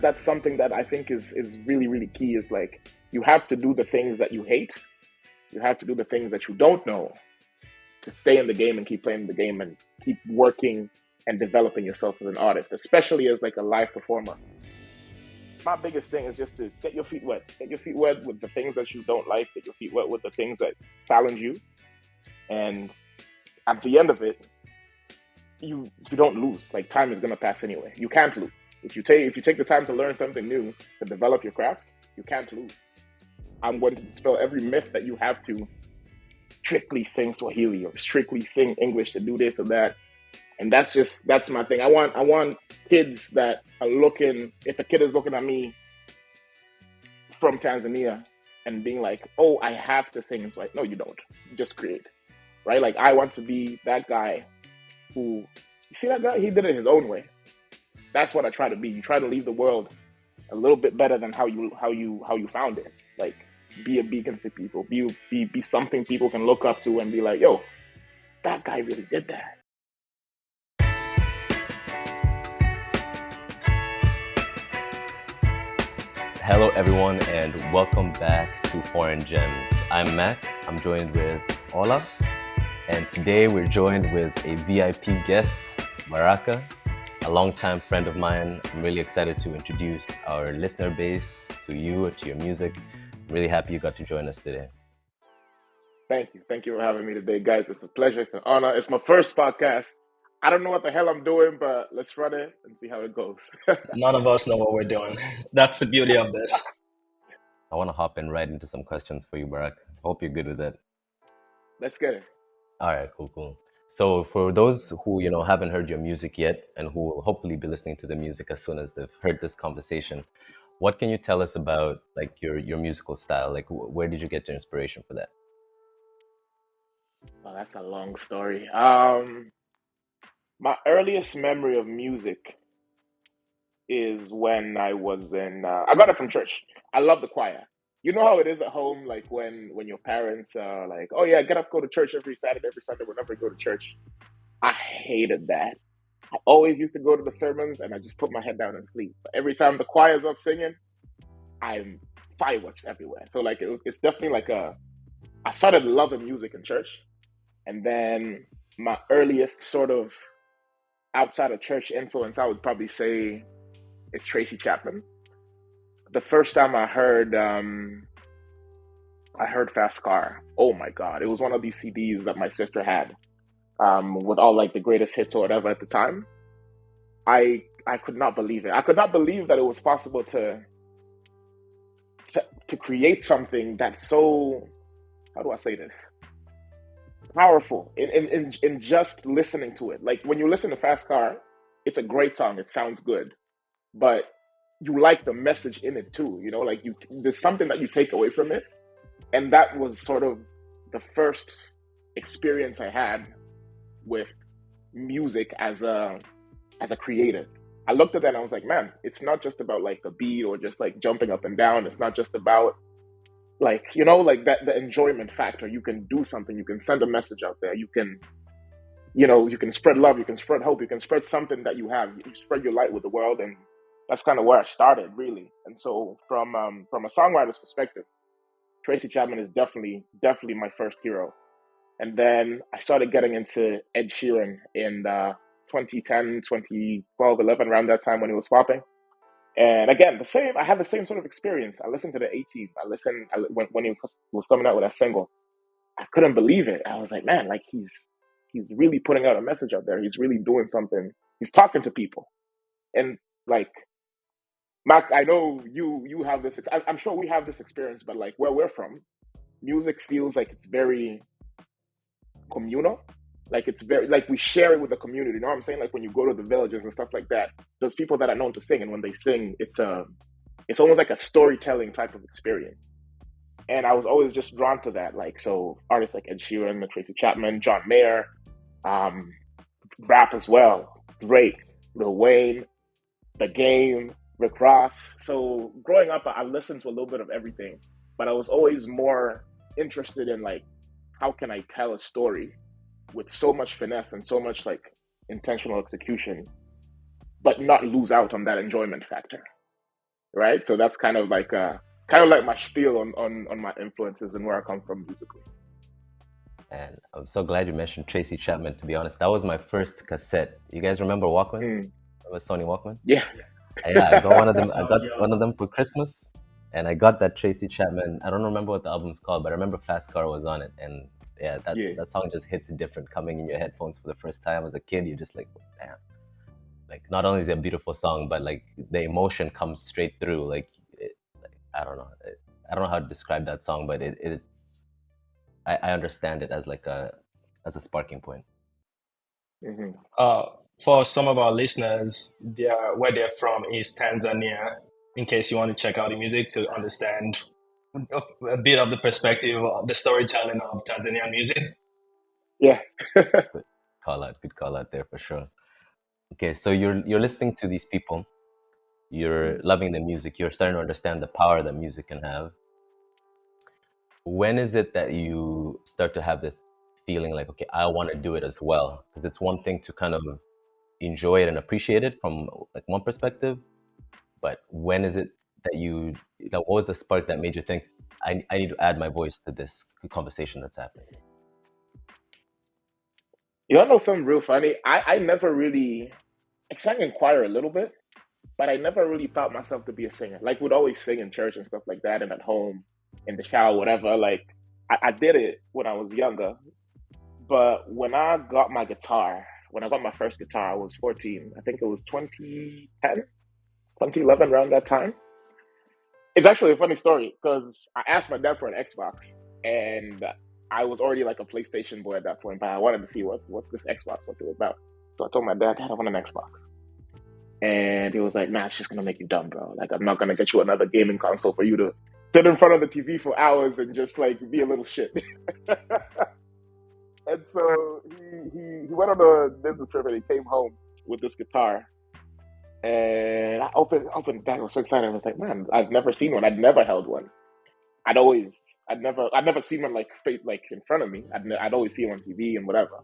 that's something that I think is really, really key. Is like you have to do the things that you hate. You have to do the things that you don't know to stay in the game and keep playing the game and keep working and developing yourself as an artist, especially as like a live performer. My biggest thing is just to get your feet wet. Get your feet wet with the things that you don't like. Get your feet wet with the things that challenge you. And at the end of it, you don't lose. Like time is gonna pass anyway. You can't lose. If you take the time to learn something new, to develop your craft, you can't lose. I'm going to dispel every myth that you have to strictly sing Swahili or strictly sing English to do this or that. And that's my thing. I want kids that are looking. If a kid is looking at me from Tanzania and being like, "Oh, I have to sing," it's like, no, you don't. Just create, right? Like I want to be that guy who, you see that guy? He did it his own way. That's what I try to be. You try to leave the world a little bit better than how you found it. Like be a beacon for people. Be something people can look up to and be like, "Yo, that guy really did that." Hello, everyone, and welcome back to Foreign Gems. I'm Mac. I'm joined with Ola, and today we're joined with a VIP guest, Baraka, a longtime friend of mine. I'm really excited to introduce our listener base to you, to your music. I'm really happy you got to join us today. Thank you for having me today, guys. It's a pleasure. It's an honor. It's my first podcast. I don't know what the hell I'm doing, but let's run it and see how it goes. None of us know what we're doing. That's the beauty of this. I want to hop in right into some questions for you, Baraka. Hope you're good with it. Let's get it. All right, cool. So for those who, haven't heard your music yet and who will hopefully be listening to the music as soon as they've heard this conversation, what can you tell us about like your musical style? Like where did you get your inspiration for that? Well, that's a long story. My earliest memory of music is when I was in. I got it from church. I love the choir. You know how it is at home, like when your parents are like, "Oh yeah, get up, go to church every Saturday, every Sunday, whenever you go to church." I hated that. I always used to go to the sermons and I just put my head down and sleep. But every time the choir's up singing, I'm fireworks everywhere. So like it's definitely like a. I started loving music in church, and then my earliest sort of outside of church influence, I would probably say, is Tracy Chapman. The first time I heard Fast Car. Oh my God! It was one of these CDs that my sister had, with all like the greatest hits or whatever at the time. I could not believe it. I could not believe that it was possible to create something that's so, how do I say this, powerful in just listening to it. Like when you listen to Fast Car, it's a great song. It sounds good, but you like the message in it too. You know, like there's something that you take away from it, and that was sort of the first experience I had with music as a creative. I looked at that and I was like, man, it's not just about like the beat or just like jumping up and down. It's not just about like, like that, the enjoyment factor. You can do something, you can send a message out there, you can spread love, you can spread hope, you can spread something that you spread your light with the world. And that's kind of where I started, really. And so from a songwriter's perspective, Tracy Chapman is definitely my first hero. And then I started getting into Ed Sheeran in 2010, 2012, 11, around that time when he was popping. And again, I had the same sort of experience. I listened to the 18. When he was coming out with that single. I couldn't believe it. I was like, man, like he's really putting out a message out there. He's really doing something. He's talking to people. And like, Mac, I know you have this. I'm sure we have this experience, but like where we're from, music feels like it's very communal. Like it's very like we share it with the community. You know what I'm saying? Like when you go to the villages and stuff like that, there's people that are known to sing, and when they sing, it's almost like a storytelling type of experience. And I was always just drawn to that. Like so, artists like Ed Sheeran, Tracy Chapman, John Mayer, um, rap as well, Drake, Lil Wayne, The Game, Rick Ross. So growing up, I listened to a little bit of everything, but I was always more interested in like how can I tell a story with so much finesse and so much like intentional execution, but not lose out on that enjoyment factor. right? So that's kind of like my spiel on my influences and where I come from musically. And I'm so glad you mentioned Tracy Chapman. To be honest, that was my first cassette. You guys remember Walkman? Mm, Remember Sony Walkman? yeah. Yeah, I got one of them. I got one of them for Christmas, and I got that Tracy Chapman. I don't remember what the album's called, but I remember Fast Car was on it, and yeah, that Yeah. that song just hits different coming in your headphones for the first time as a kid. You're just like, damn. Like, not only is it a beautiful song, but like the emotion comes straight through. Like I don't know, I don't know how to describe that song, but I understand it as like a sparking point. Hmm. Uh, for some of our listeners, where they're from is Tanzania. In case you want to check out the music to understand a bit of the perspective of the storytelling of Tanzanian music. Yeah. Good good call out there for sure. Okay, so you're listening to these people, you're Mm. loving the music, you're starting to understand the power that music can have. When is it that you start to have the feeling like, okay, I want to do it as well? Because it's one thing to kind of enjoy it and appreciate it from like one perspective, but when is it that what was the spark that made you think, I need to add my voice to this conversation that's happening? You don't know something real funny? I never really, I sang in choir a little bit, but I never really thought myself to be a singer. Like, would always sing in church and stuff like that, and at home, in the shower, whatever. Like, I did it when I was younger, but when I got my first guitar, I was 14. I think it was 2010, 2011, around that time. It's actually a funny story because I asked my dad for an Xbox, and I was already like a PlayStation boy at that point, but I wanted to see what's this Xbox, what's it about. So I told my dad, Dad, I want an Xbox. And he was like, nah, it's just gonna make you dumb, bro. Like, I'm not gonna get you another gaming console for you to sit in front of the TV for hours and just like be a little shit. And so he went on a business trip and he came home with this guitar. And I opened the bag. I was so excited. I was like, man, I've never seen one. I'd never held one. I'd never seen one like in front of me. I'd always see it on TV and whatever.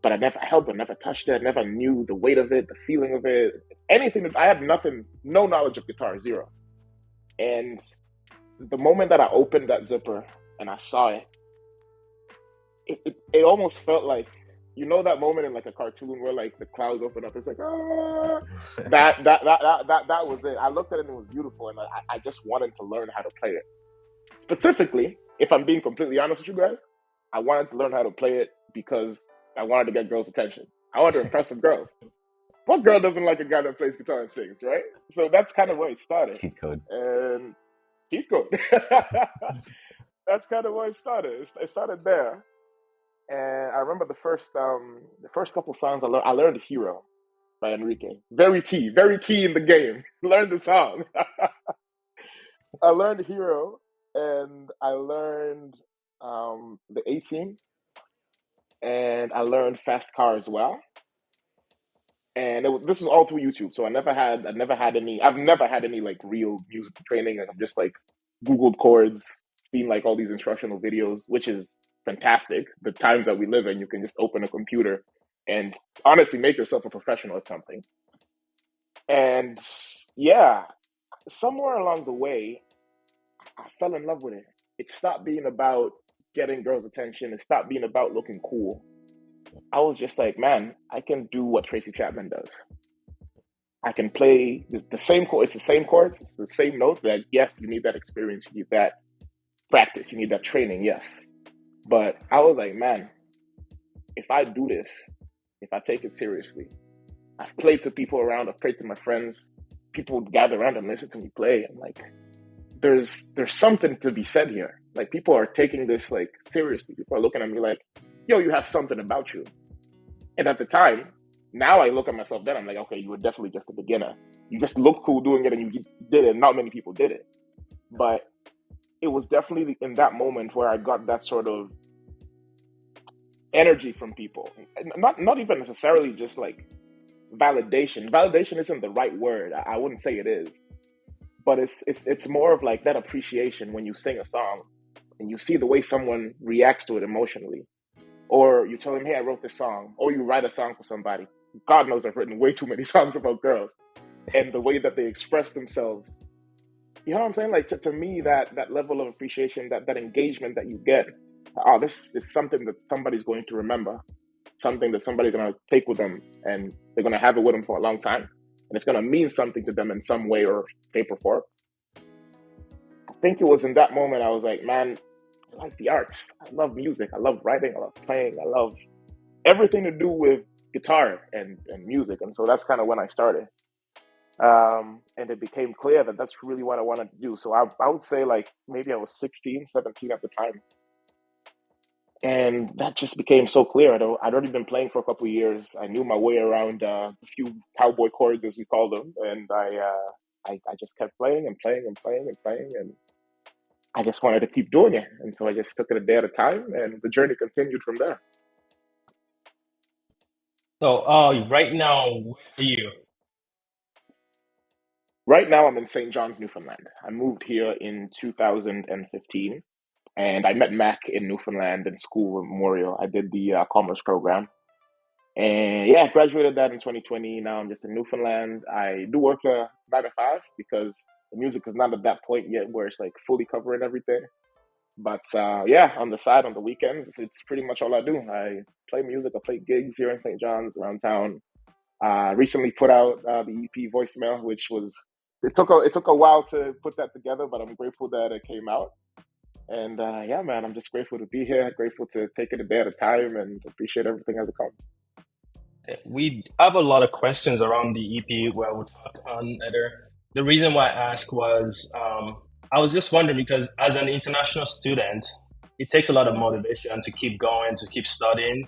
But I never held one, never touched it, never knew the weight of it, the feeling of it, anything. I had nothing, no knowledge of guitar, zero. And the moment that I opened that zipper and I saw it, it almost felt like, that moment in like a cartoon where like the clouds open up. It's like, ah, that was it. I looked at it and it was beautiful, and I just wanted to learn how to play it. Specifically, if I'm being completely honest with you guys, I wanted to learn how to play it because I wanted to get girls' attention. I wanted to impress some girls. What girl doesn't like a guy that plays guitar and sings, right? So that's kind of where it started. Cheat code. And cheat code. That's kind of where it started. It started there. And I remember the first couple songs I learned "Hero" by Enrique. Very key in the game. Learn the song. I learned "Hero" and I learned the 18, and I learned "Fast Car" as well. And this was all through YouTube. So I've never had any like real music training. I've just like Googled chords, seen like all these instructional videos, which is fantastic. The times that we live in, you can just open a computer and honestly make yourself a professional at something. And yeah, somewhere along the way, I fell in love with it. It stopped being about getting girls' attention. It stopped being about looking cool. I was just like, man, I can do what Tracy Chapman does. I can play the same chord. It's the same chords. It's the same notes. That yes, you need that experience. You need that practice. You need that training. Yes, but I was like, man, if I do this, if I take it seriously, I've played to people around. I've played to my friends. People would gather around and listen to me play. I'm like, there's something to be said here. Like people are taking this like seriously. People are looking at me like, yo, you have something about you. And at the time, now I look at myself then, I'm like, okay, you were definitely just a beginner. You just look cool doing it and you did it. Not many people did it. But it was definitely in that moment where I got that sort of energy from people. Not even necessarily just like validation. Validation isn't the right word. I wouldn't say it is. But it's more of like that appreciation when you sing a song and you see the way someone reacts to it emotionally. Or you tell them, hey, I wrote this song. Or you write a song for somebody. God knows I've written way too many songs about girls. And the way that they express themselves You know what I'm saying? Like to me, that level of appreciation, that engagement that you get, oh, this is something that somebody's going to remember, something that somebody's gonna take with them, and they're gonna have it with them for a long time, and it's gonna mean something to them in some way or shape or form. I think it was in that moment I was like, man, I like the arts. I love music. I love writing. I love playing. I love everything to do with guitar and music. And so that's kind of when I started. And it became clear that that's really what I wanted to do. So I would say like maybe I was 16, 17 at the time. And that just became so clear. I'd already been playing for a couple of years. I knew my way around a few cowboy chords, as we call them. And I just kept playing and playing and playing and playing. And I just wanted to keep doing it. And so I just took it a day at a time. And the journey continued from there. So, right now, where are you? Right now, I'm in St. John's, Newfoundland. I moved here in 2015, and I met Mac in Newfoundland in school at Memorial. I did the commerce program, and yeah, I graduated that in 2020. Now I'm just in Newfoundland. I do work a 9 to 5 because the music is not at that point yet where it's like fully covering everything. But yeah, on the side, on the weekends, it's pretty much all I do. I play music, I play gigs here in St. John's, around town. Recently put out the EP voicemail, which was it took a while to put that together, but I'm grateful that it came out. And yeah, man, I'm just grateful to be here. Grateful to take it a day at a time, and appreciate everything as it comes. We have a lot of questions around the EP where we'll talk on later. The reason why I asked was I was just wondering because as an international student, it takes a lot of motivation to keep going, to keep studying.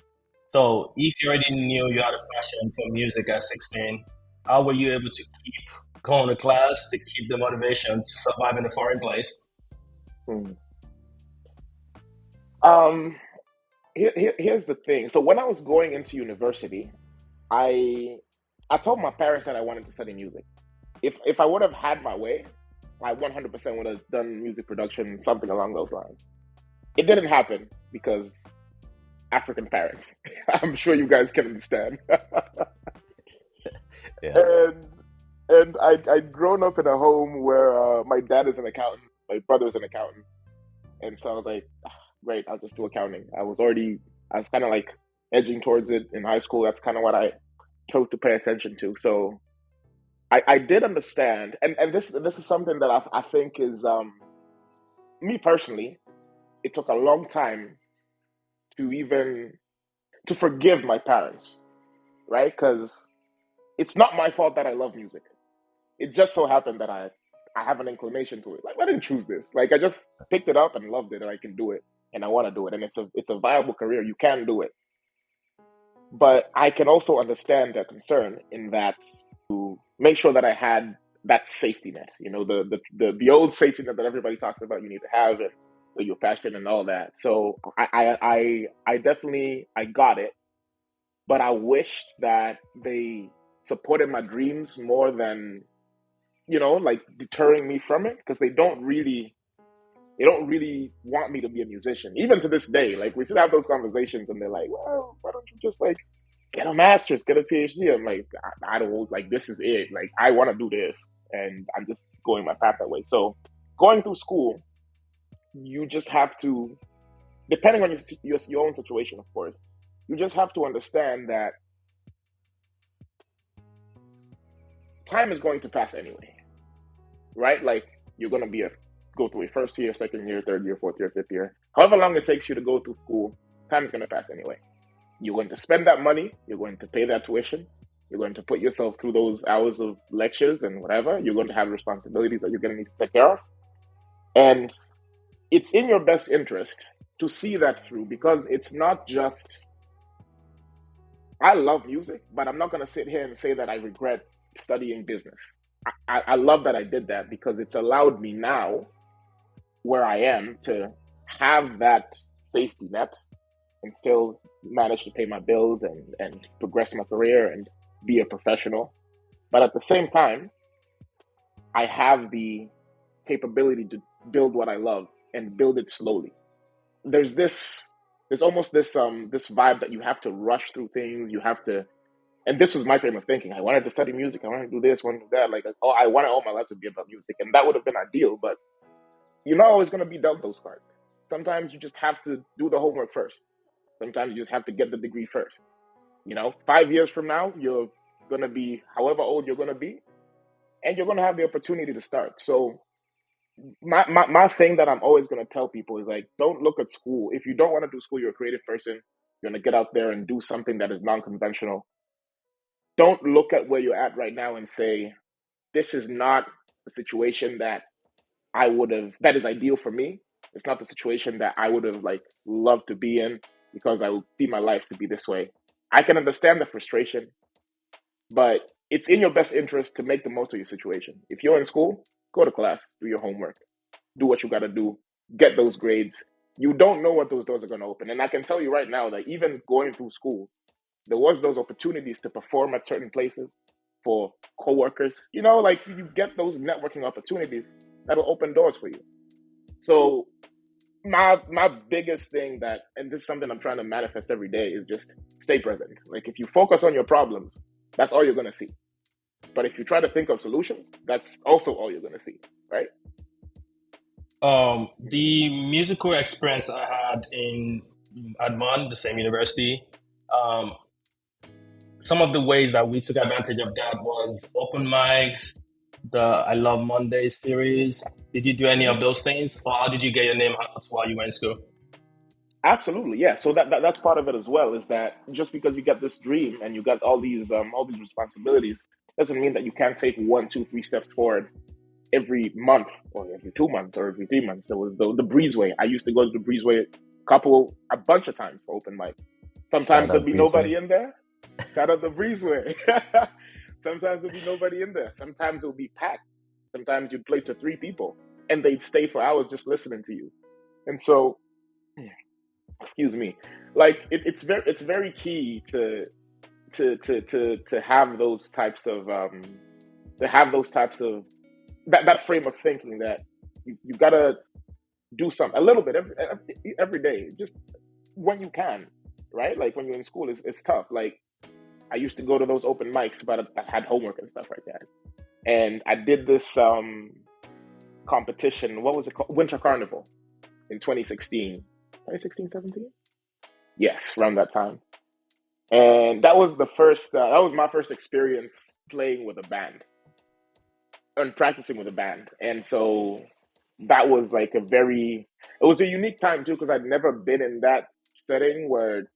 So if you already knew you had a passion for music at 16, how were you able to keep going to class, to keep the motivation to survive in a foreign place? Hmm. Um, here's the thing. So when I was going into university, I I told my parents that I wanted to study music. If I would have had my way, I 100% would have done music production, something along those lines. It didn't happen because African parents. I'm sure you guys can understand. Yeah. and I'd grown up in a home where my dad is an accountant, my brother's an accountant, and so I was like, "Ah, great, I'll just do accounting." I was kind of like edging towards it in high school. That's kind of what I chose to pay attention to. So I did understand, and this is something that I think is me personally. It took a long time to even to forgive my parents, right? Because it's not my fault that I love music. It just so happened that I have an inclination to it. Like I didn't choose this. Like I just picked it up and loved it, and I can do it, and I want to do it, and it's a viable career. You can do it, but I can also understand their concern in that to make sure that I had that safety net. You know, the old safety net that everybody talks about. You need to have it, your passion and all that. So I definitely I got it, but I wished that they supported my dreams more than like deterring me from it because they don't really want me to be a musician. Even to this day, like we still have those conversations and they're like, well, why don't you just like get a master's, get a PhD? I'm like, I don't like this is it. Like I want to do this and I'm just going my path that way. So going through school, you just have to, depending on your own situation, of course, you just have to understand that time is going to pass anyway, right? Like you're gonna go through a first year, second year, third year, fourth year, fifth year. However long it takes you to go through school, time is gonna pass anyway. You're going to spend that money, you're going to pay that tuition, you're going to put yourself through those hours of lectures and whatever. You're going to have responsibilities that you're gonna need to take care of. And it's in your best interest to see that through because it's not just I love music, but I'm not gonna sit here and say that I regret studying business. I love that I did that because it's allowed me now where I am to have that safety net and still manage to pay my bills and progress my career and be a professional. But at the same time, I have the capability to build what I love and build it slowly. There's this there's almost this vibe that you have to rush through things, you have to And this was my frame of thinking. I wanted to study music. I wanted to do this, wanted to do that. Like, oh, I wanted all my life to be about music, and that would have been ideal. But you're not always going to be dealt those cards. Sometimes you just have to do the homework first. Sometimes you just have to get the degree first. 5 years from now, you're going to be however old you're going to be, and you're going to have the opportunity to start. So my thing that I'm always going to tell people is like, don't look at school. If you don't want to do school, you're a creative person, you're going to get out there and do something that is non-conventional. Don't look at where you're at right now and say, this is not a situation that is ideal for me. It's not the situation that I would have like loved to be in because I would see my life to be this way. I can understand the frustration, but it's in your best interest to make the most of your situation. If you're in school, go to class, do your homework, do what you got to do, get those grades. You don't know what those doors are going to open. And I can tell you right now that even going through school, there was those opportunities to perform at certain places for coworkers. Like you get those networking opportunities that'll open doors for you. So my biggest thing and this is something I'm trying to manifest every day, is just stay present. Like if you focus on your problems, that's all you're gonna see. But if you try to think of solutions, that's also all you're gonna see, right? The musical experience I had in Admon, the same university, um, some of the ways that we took advantage of that was open mics, the I Love Monday series. Did you do any of Hmm. those things, or how did you get your name out while you were in school? Absolutely, yeah. So that's part of it as well. Is that just because you get this dream and you got all these responsibilities doesn't mean that you can't take 1, 2, 3 steps forward every month or every 2 months or every 3 months. There was the breezeway. I used to go to the breezeway a bunch of times for open mic. Shout Sometimes there'd out be Breezeway. nobody in there. Shout out the breezeway. Sometimes there'd be nobody in there. Sometimes it would be packed. Sometimes you'd play to 3 people and they'd stay for hours just listening to you. And so, excuse me, like it's very key to have those types of that frame of thinking that you gotta do something a little bit every day, just when you can, right? Like when you're in school, it's tough. Like I used to go to those open mics, but I had homework and stuff like that. And I did this competition. What was it called? Winter Carnival in 2016. 2016, 17? Yes, around that time. And that was my first experience playing with a band and practicing with a band. And so that was like it was a unique time too, because I'd never been in that setting where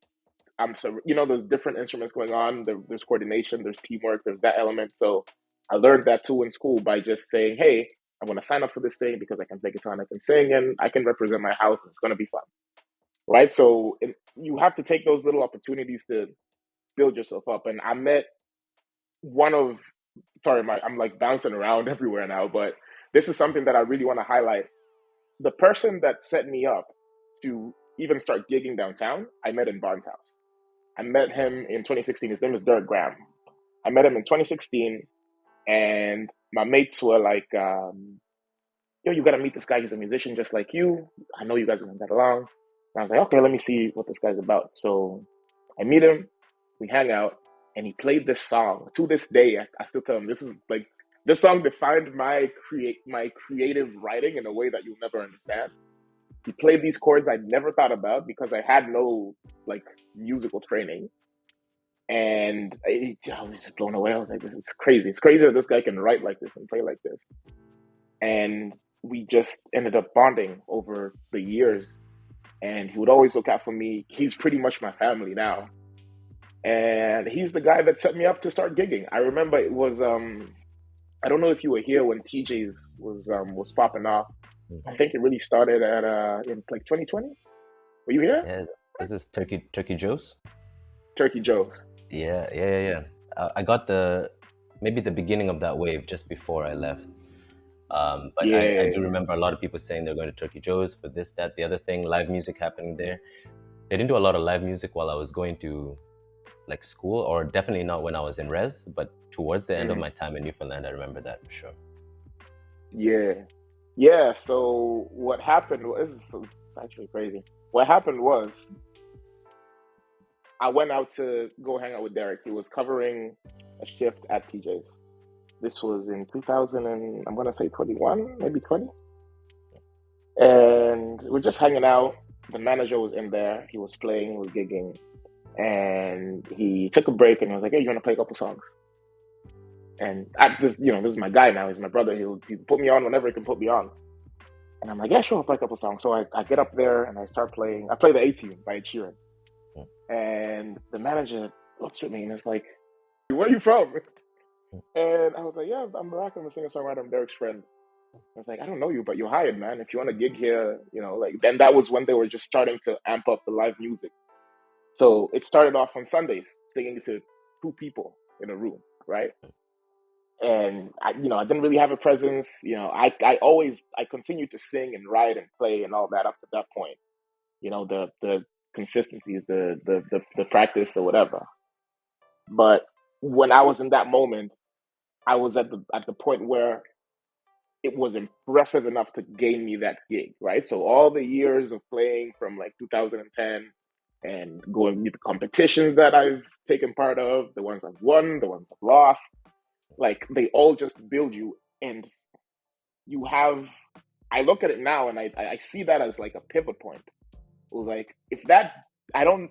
there's different instruments going on. There's coordination, there's teamwork, there's that element. So I learned that too in school by just saying, hey, I'm going to sign up for this thing because I can play guitar and I can sing and I can represent my house and it's going to be fun. Right. So you have to take those little opportunities to build yourself up. And I met one of, sorry, I'm like bouncing around everywhere now, but this is something that I really want to highlight. The person that set me up to even start gigging downtown, I met in Barnes House. I met him in 2016. His name is Derek Graham. I met him in 2016, and my mates were like, yo, you got to meet this guy. He's a musician just like you. I know you guys are going to get along. And I was like, okay, let me see what this guy's about. So I meet him, we hang out, and he played this song. To this day, I still tell him this song defined my creative writing in a way that you'll never understand. He played these chords I'd never thought about because I had no like musical training. And I was just blown away. I was like, this is crazy. It's crazy that this guy can write like this and play like this. And we just ended up bonding over the years. And he would always look out for me. He's pretty much my family now. And he's the guy that set me up to start gigging. I remember it was I don't know if you were here when TJ's was popping off. I Mhm. think it really started at in like 2020. Were you here? Yeah, this is Turkey Joe's. Turkey Joe's. Yeah. I got maybe the beginning of that wave just before I left. But I Yeah. do remember a lot of people saying they're going to Turkey Joe's for this, that, the other thing, live music happening there. They didn't do a lot of live music while I was going to like school, or definitely not when I was in res, but towards the end of Mm, my time in Newfoundland, I remember that for sure. yeah. Yeah. So what happened was, this is actually crazy. What happened was I went out to go hang out with Derek. He was covering a shift at TJ's. This was in 2000 and I'm gonna say 21, maybe 20. And we're just hanging out. The manager was in there. He was playing, he was gigging, and he took a break and he was like, "Hey, you want to play a couple songs?" And this is my guy now. He's my brother. He'll put me on whenever he can put me on. And I'm like, "Yeah, sure, I'll play a couple songs." So I get up there and I start playing. I play the A Team by Ed Sheeran. And the manager looks at me and is like, "Where are you from?" And I was like, "Yeah, I'm Baraka. I'm a singer-songwriter. I'm Derek's friend." I was like, "I don't know you, but you're hired, man. If you want to gig here, like." Then that was when they were just starting to amp up the live music. So it started off on Sundays, singing to two people in a room, right? And I didn't really have a presence. I continued to sing and write and play and all that up to that point. The consistencies, the practice, the whatever. But when I was in that moment, I was at the point where it was impressive enough to gain me that gig, right? So all the years of playing from like 2010 and going to the competitions that I've taken part of, the ones I've won, the ones I've lost, like they all just build you. And you have, I look at it now and I see that as like a pivot point. It was like, if that, I don't,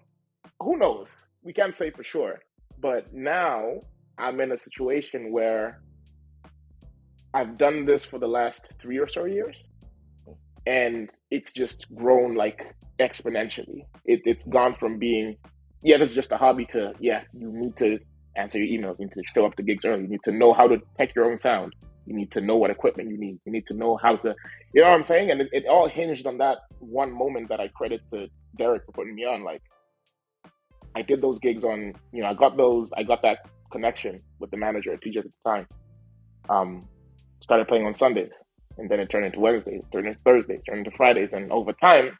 who knows? We can't say for sure. But now I'm in a situation where I've done this for the last 3 or so years, and it's just grown like exponentially. It's gone from being, yeah, this is just a hobby to, yeah, you need to answer your emails, you need to show up to gigs early, you need to know how to tech your own sound, you need to know what equipment you need to know how to, you know what I'm saying? And it all hinged on that one moment that I credit to Derek for putting me on. Like, I did those gigs on, I got that connection with the manager at TJ at the time. Started playing on Sundays, and then it turned into Wednesdays, turned into Thursdays, turned into Fridays, and over time,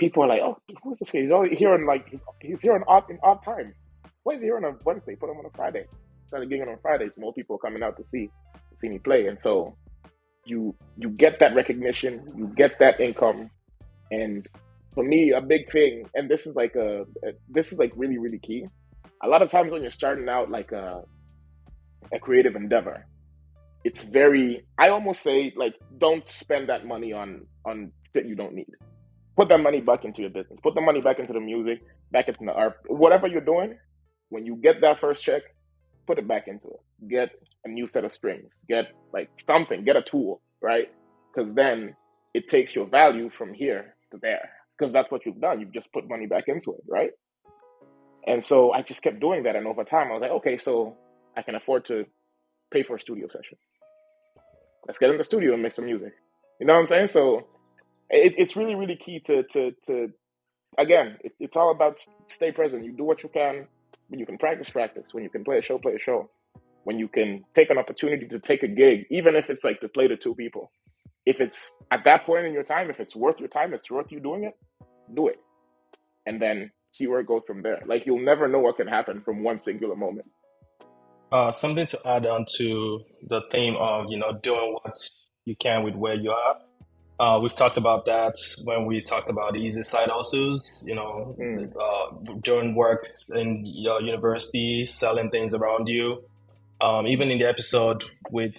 people are like, "Oh, who's this guy? He's only here on he's here on odd times. Why is he here on a Wednesday? Put him on a Friday." Started gigging on Fridays. More people are coming out to see me play, and so you get that recognition, you get that income, and for me, a big thing, and this is like really really key. A lot of times when you're starting out like a creative endeavor, it's very, I almost say, like, don't spend that money on shit you don't need. Put that money back into your business. Put the money back into the music, back into the art. Whatever you're doing, when you get that first check, put it back into it. Get a new set of strings. Get like something. Get a tool, right? Because then it takes your value from here to there. Because that's what you've done. You've just put money back into it, right? And so I just kept doing that. And over time, I was like, okay, so I can afford to pay for a studio session. Let's get in the studio and make some music. You know what I'm saying? So it's really, really key to again, it's all about stay present. You do what you can. When you can practice. When you can play a show, play a show. When you can take an opportunity to take a gig, even if it's like to play to two people. If it's at that point in your time, if it's worth your time, it's worth you doing it, do it. And then see where it goes from there. Like, you'll never know what can happen from one singular moment. Something to add on to the theme of doing what you can with where you are. We've talked about that when we talked about easy side hustles. Doing work in your university, selling things around you. Even in the episode with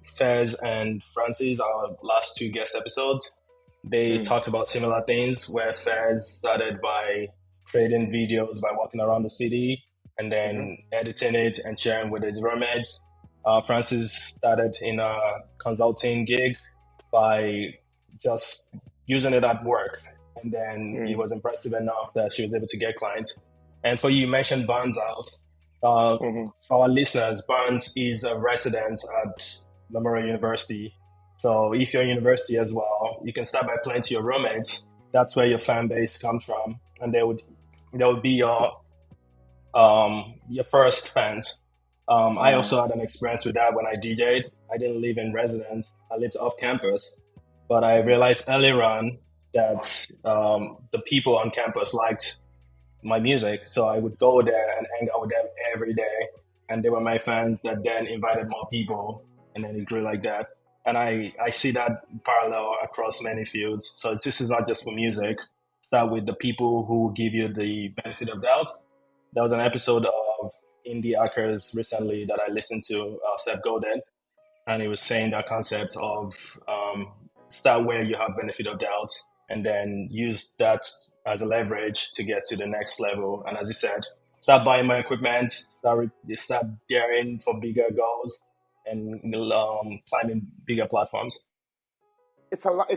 Fez and Francis, our last two guest episodes, they talked about similar things. Where Fez started by creating videos by walking around the city and then editing it and sharing with his roommates. Francis started in a consulting gig by just using it at work, and then he was impressive enough that she was able to get clients. And for you mentioned Barnes House. For our listeners, Barnes is a resident at Memorial University. So if you're in university as well, you can start by playing to your roommates. That's where your fan base comes from, and they would be your first fans. I also had an experience with that when I DJ'd. I didn't live in residence. I lived off campus. But I realized earlier on that the people on campus liked my music. So I would go there and hang out with them every day. And they were my fans that then invited more people. And then it grew like that. And I see that parallel across many fields. So this is not just for music. start with the people who give you the benefit of doubt. There was an episode of Indie Hackers recently that I listened to, Seth Godin, and he was saying that concept of start where you have benefit of doubt and then use that as a leverage to get to the next level. And as you said, start buying more equipment, start daring for bigger goals, and climbing bigger platforms. It's a lot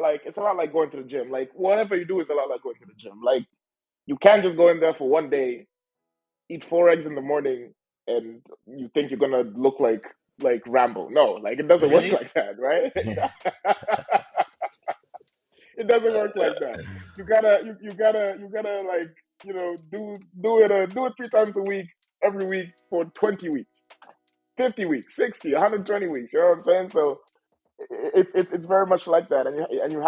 like going to the gym. Like whatever you do is a lot like going to the gym. Like you can't just go in there for one day, eat 4 eggs in the morning, and you think you're gonna look like Rambo. No, like it doesn't work Really? like that, right? It doesn't work like that. You gotta like do it 3 times a week, every week for 20 weeks, 50 weeks, 60, 120 weeks. You know what I'm saying? So it's very much like that, and you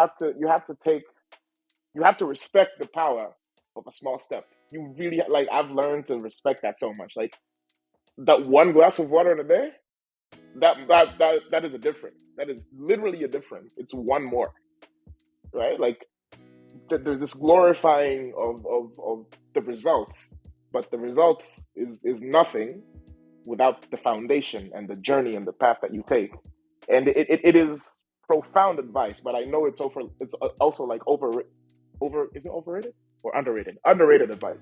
have to respect the power of a small step. You really like I've learned to respect that so much. Like that one glass of water in a day, that is a difference. That is literally a difference. It's one more, right? Like there's this glorifying of the results, but the results is nothing without the foundation and the journey and the path that you take. And it is profound advice, but I know it's also like over is it overrated or underrated? Underrated advice.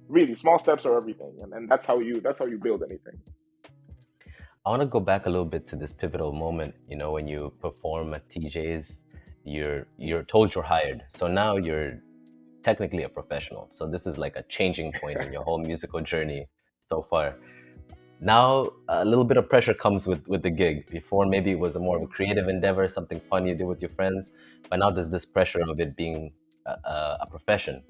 Really, small steps are everything, and that's how you build anything. I want to go back a little bit to this pivotal moment. You know, when you perform at TJ's, you're told you're hired. So now you're technically a professional. So this is like a changing point in your whole musical journey so far. Now a little bit of pressure comes with the gig. Before maybe it was a more of a creative endeavor, something fun you do with your friends, but now there's this pressure of it being a profession.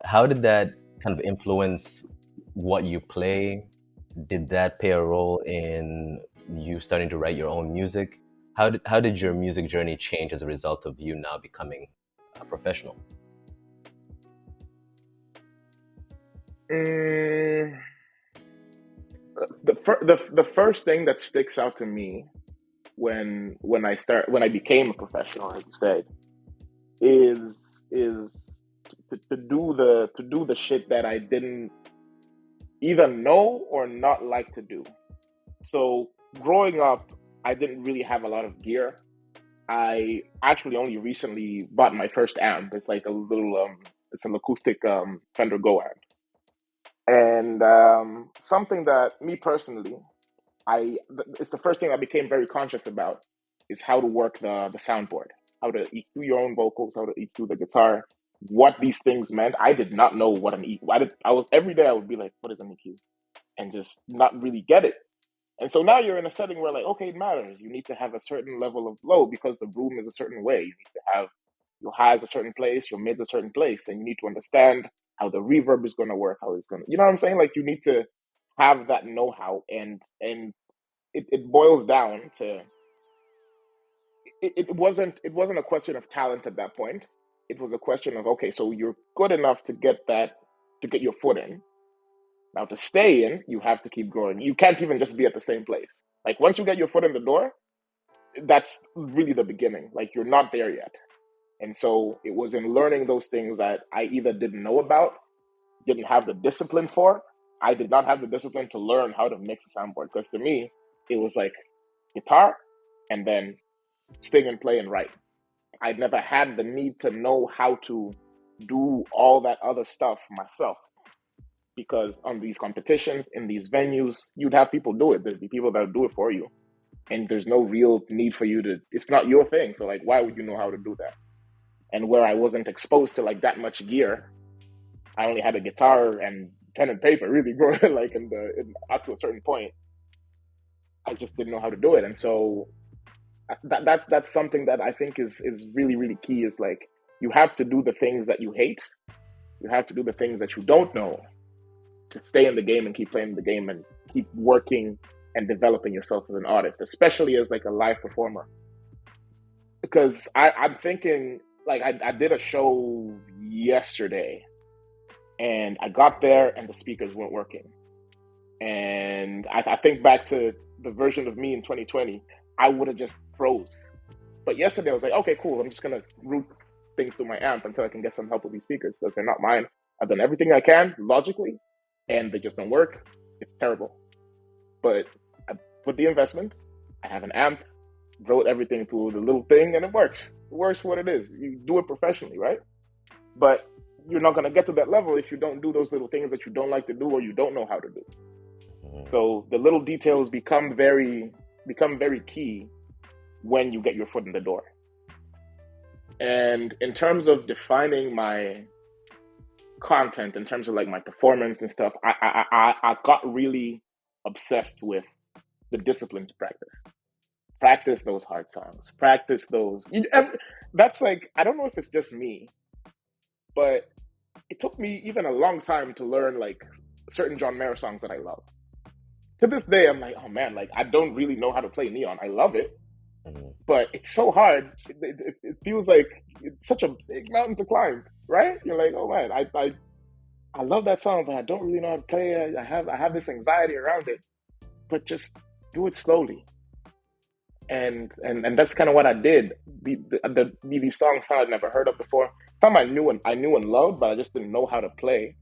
How did that kind of influence what you play? Did that play a role in you starting to write your own music? How did your music journey change as a result of you now becoming a professional? Mm, the first thing that sticks out to me when I became a professional, as you said, is to do the shit that I didn't either know or not like to do. So growing up, I didn't really have a lot of gear. I actually only recently bought my first amp. It's like a little it's an acoustic Fender Go amp. And something that me personally, it's the first thing I became very conscious about is how to work the soundboard, how to EQ your own vocals, how to EQ the guitar, what these things meant. I did not know what an EQ. I was every day I would be like, what is an EQ, and just not really get it. And so now you're in a setting where like, okay, it matters. You need to have a certain level of low because the room is a certain way. You need to have your highs a certain place, your mids a certain place, and you need to understand how the reverb is going to work, how it's going to, you know what I'm saying? Like you need to have that know-how, and it boils down to it wasn't a question of talent at that point. It was a question of okay, so you're good enough to get your foot in. Now to stay in, you have to keep growing. You can't even just be at the same place. Like once you get your foot in the door, that's really the beginning. Like you're not there yet. And so it was in learning those things that I either didn't know about, didn't have the discipline for. I did not have the discipline to learn how to mix a soundboard because to me, it was like guitar and then sing and play and write. I'd never had the need to know how to do all that other stuff myself because on these competitions, in these venues, you'd have people do it. There'd be people that would do it for you. And there's no real need for you to, it's not your thing. So, like, why would you know how to do that? And where I wasn't exposed to like that much gear, I only had a guitar and pen and paper, really, bro. Like, up to a certain point, I just didn't know how to do it. And so, that's something that I think is really really key. Is like you have to do the things that you hate. You have to do the things that you don't know to stay in the game and keep playing the game and keep working and developing yourself as an artist, especially as like a live performer. Because I'm thinking like I did a show yesterday and I got there and the speakers weren't working. And I think back to the version of me in 2020, I would have just froze. But yesterday I was like, okay, cool. I'm just gonna root things through my amp until I can get some help with these speakers because they're not mine. I've done everything I can logically, and they just don't work. It's terrible. But I put the investment. I have an amp, wrote everything through the little thing, and it works. It works for what it is. You do it professionally, right? But you're not gonna get to that level if you don't do those little things that you don't like to do or you don't know how to do. So the little details become very key when you get your foot in the door. And in terms of defining my content, in terms of like my performance and stuff, I got really obsessed with the discipline to practice. Practice those hard songs. Practice those. That's like, I don't know if it's just me, but it took me even a long time to learn like certain John Mayer songs that I love. To this day, I'm like, oh man, like I don't really know how to play Neon. I love it, but it's so hard. It feels like it's such a big mountain to climb, right? You're like, oh man, I love that song, but I don't really know how to play it. I have this anxiety around it, but just do it slowly. And that's kind of what I did. These songs I'd never heard of before. Some I knew and loved, but I just didn't know how to play.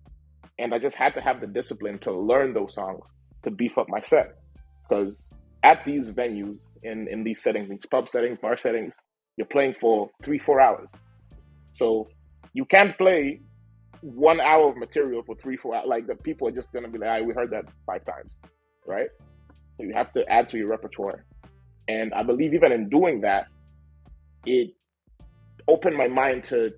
And I just had to have the discipline to learn those songs to beef up my set. Because at these venues, in these settings, these pub settings, bar settings, you're playing for 3-4 hours. So you can't play 1 hour of material for 3-4 hours. Like the people are just gonna be like, we heard that 5 times, right? So you have to add to your repertoire. And I believe even in doing that, it opened my mind to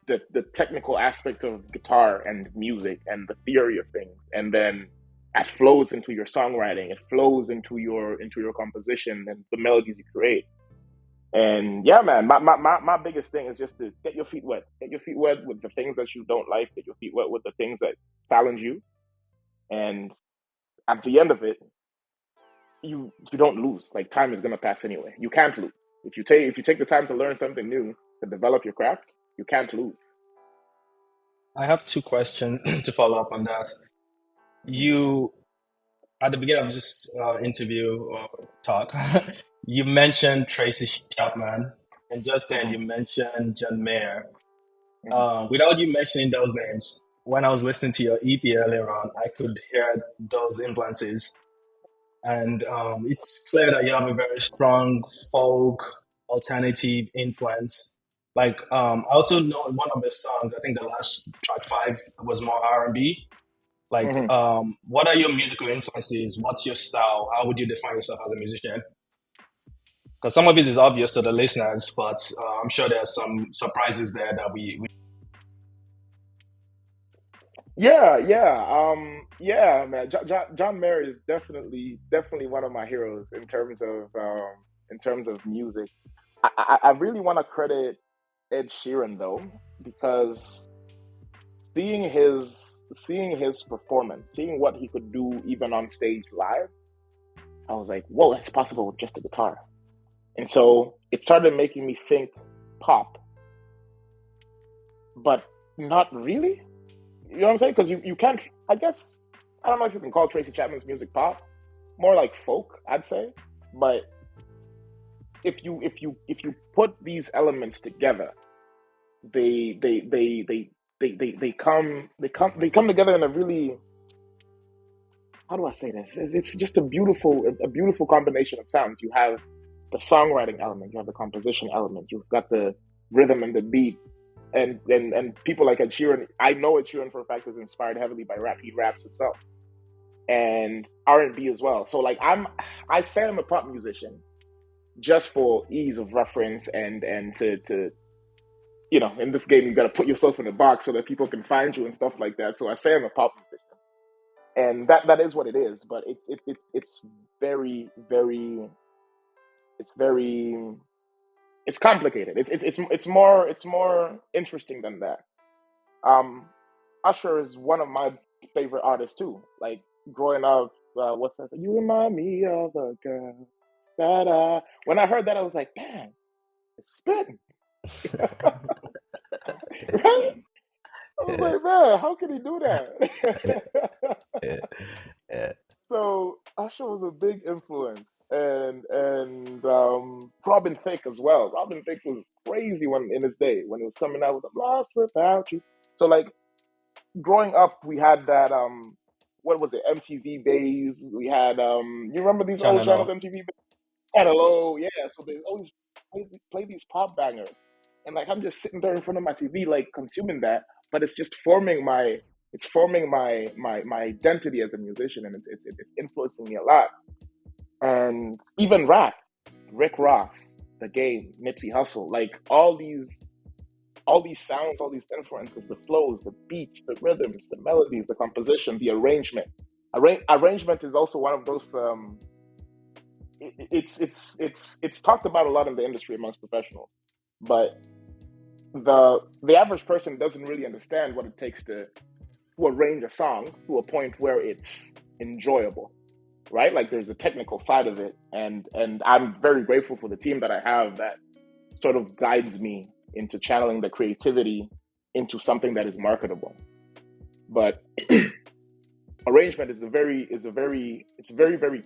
the technical aspects of guitar and music and the theory of things. And then it flows into your songwriting. It flows into your composition and the melodies you create. And yeah, man, my biggest thing is just to get your feet wet. Get your feet wet with the things that you don't like. Get your feet wet with the things that challenge you. And at the end of it, you don't lose. Like time is gonna pass anyway. You can't lose. If you take the time to learn something new, to develop your craft, you can't lose. I have two questions to follow up on that. You, at the beginning of this interview or talk, you mentioned Tracy Chapman, and just then you Mm-hmm. mentioned John Mayer. Mm-hmm. Without you mentioning those names, when I was listening to your EP earlier on, I could hear those influences. And it's clear that you have a very strong folk alternative influence. Like I also know one of the songs. I think the last track 5 was more R&B. Like, Mm-hmm. what are your musical influences? What's your style? How would you define yourself as a musician? Because some of it is obvious to the listeners, but I'm sure there are some surprises there that we. Yeah, man. John Mayer is definitely one of my heroes in terms of music. I really want to credit Ed Sheeran though, because seeing his performance, seeing what he could do even on stage live, I was like, whoa, that's possible with just a guitar. And so it started making me think pop, but not really. You know what I'm saying? Because you can't, I guess, I don't know if you can call Tracy Chapman's music pop, more like folk, I'd say. But if you put these elements together, they they they they they come together in a really, how do I say this? It's just a beautiful combination of sounds. You have the songwriting element, you have the composition element, you've got the rhythm and the beat, and people like Ed Sheeran. I know Ed Sheeran for a fact is inspired heavily by rap. He raps himself and R&B as well. So like I say I'm a pop musician just for ease of reference and to in this game you got to put yourself in a box so that people can find you and stuff like that. So I say I'm a pop musician, and that is what it is. But it's very it's very it's complicated. It's more interesting than that. Um, Usher is one of my favorite artists too. Like growing up, what's that? You remind me of a girl. Da-da. When I heard that, I was like, damn, it's spitting. Right? I was Yeah, like, man, how can he do that? yeah, yeah. So Usher was a big influence, and Robin Thicke as well. Robin Thicke was crazy when in his day when he was coming out with "I'm Lost Without You." So like growing up, we had that what was it, MTV Days? We had you remember these old Channel channels, O. MTV Hello, yeah. So they always play these pop bangers, and like I'm just sitting there in front of my TV, like consuming that. But it's just forming my identity as a musician, and it's influencing me a lot. And even rap, Rick Ross, The Game, Nipsey Hussle, like all these sounds, all these influences, the flows, the beats, the rhythms, the melodies, the composition, the arrangement. Arrangement is also one of those it's talked about a lot in the industry amongst professionals, but the average person doesn't really understand what it takes to arrange a song to a point where it's enjoyable, right? Like there's a technical side of it, and I'm very grateful for the team that I have that sort of guides me into channeling the creativity into something that is marketable. But arrangement it's very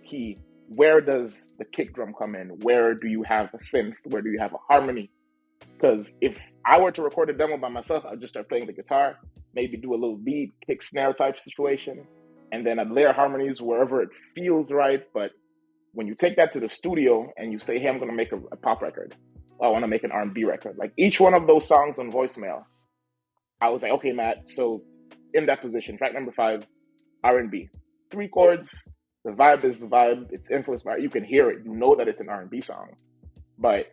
key. Where does the kick drum come in? Where do you have a synth? Where do you have a harmony? Because if I were to record a demo by myself, I'd just start playing the guitar, maybe do a little beat, kick snare type situation, and then I'd layer harmonies wherever it feels right. But when you take that to the studio and you say, "Hey, I'm going to make a pop record," or "I want to make an R&B record," like each one of those songs on voicemail, I was like, "Okay, Matt, so in that position, track number 5, R&B, 3 chords. The vibe is the vibe. It's influenced by it. You can hear it. You know that it's an R&B song, but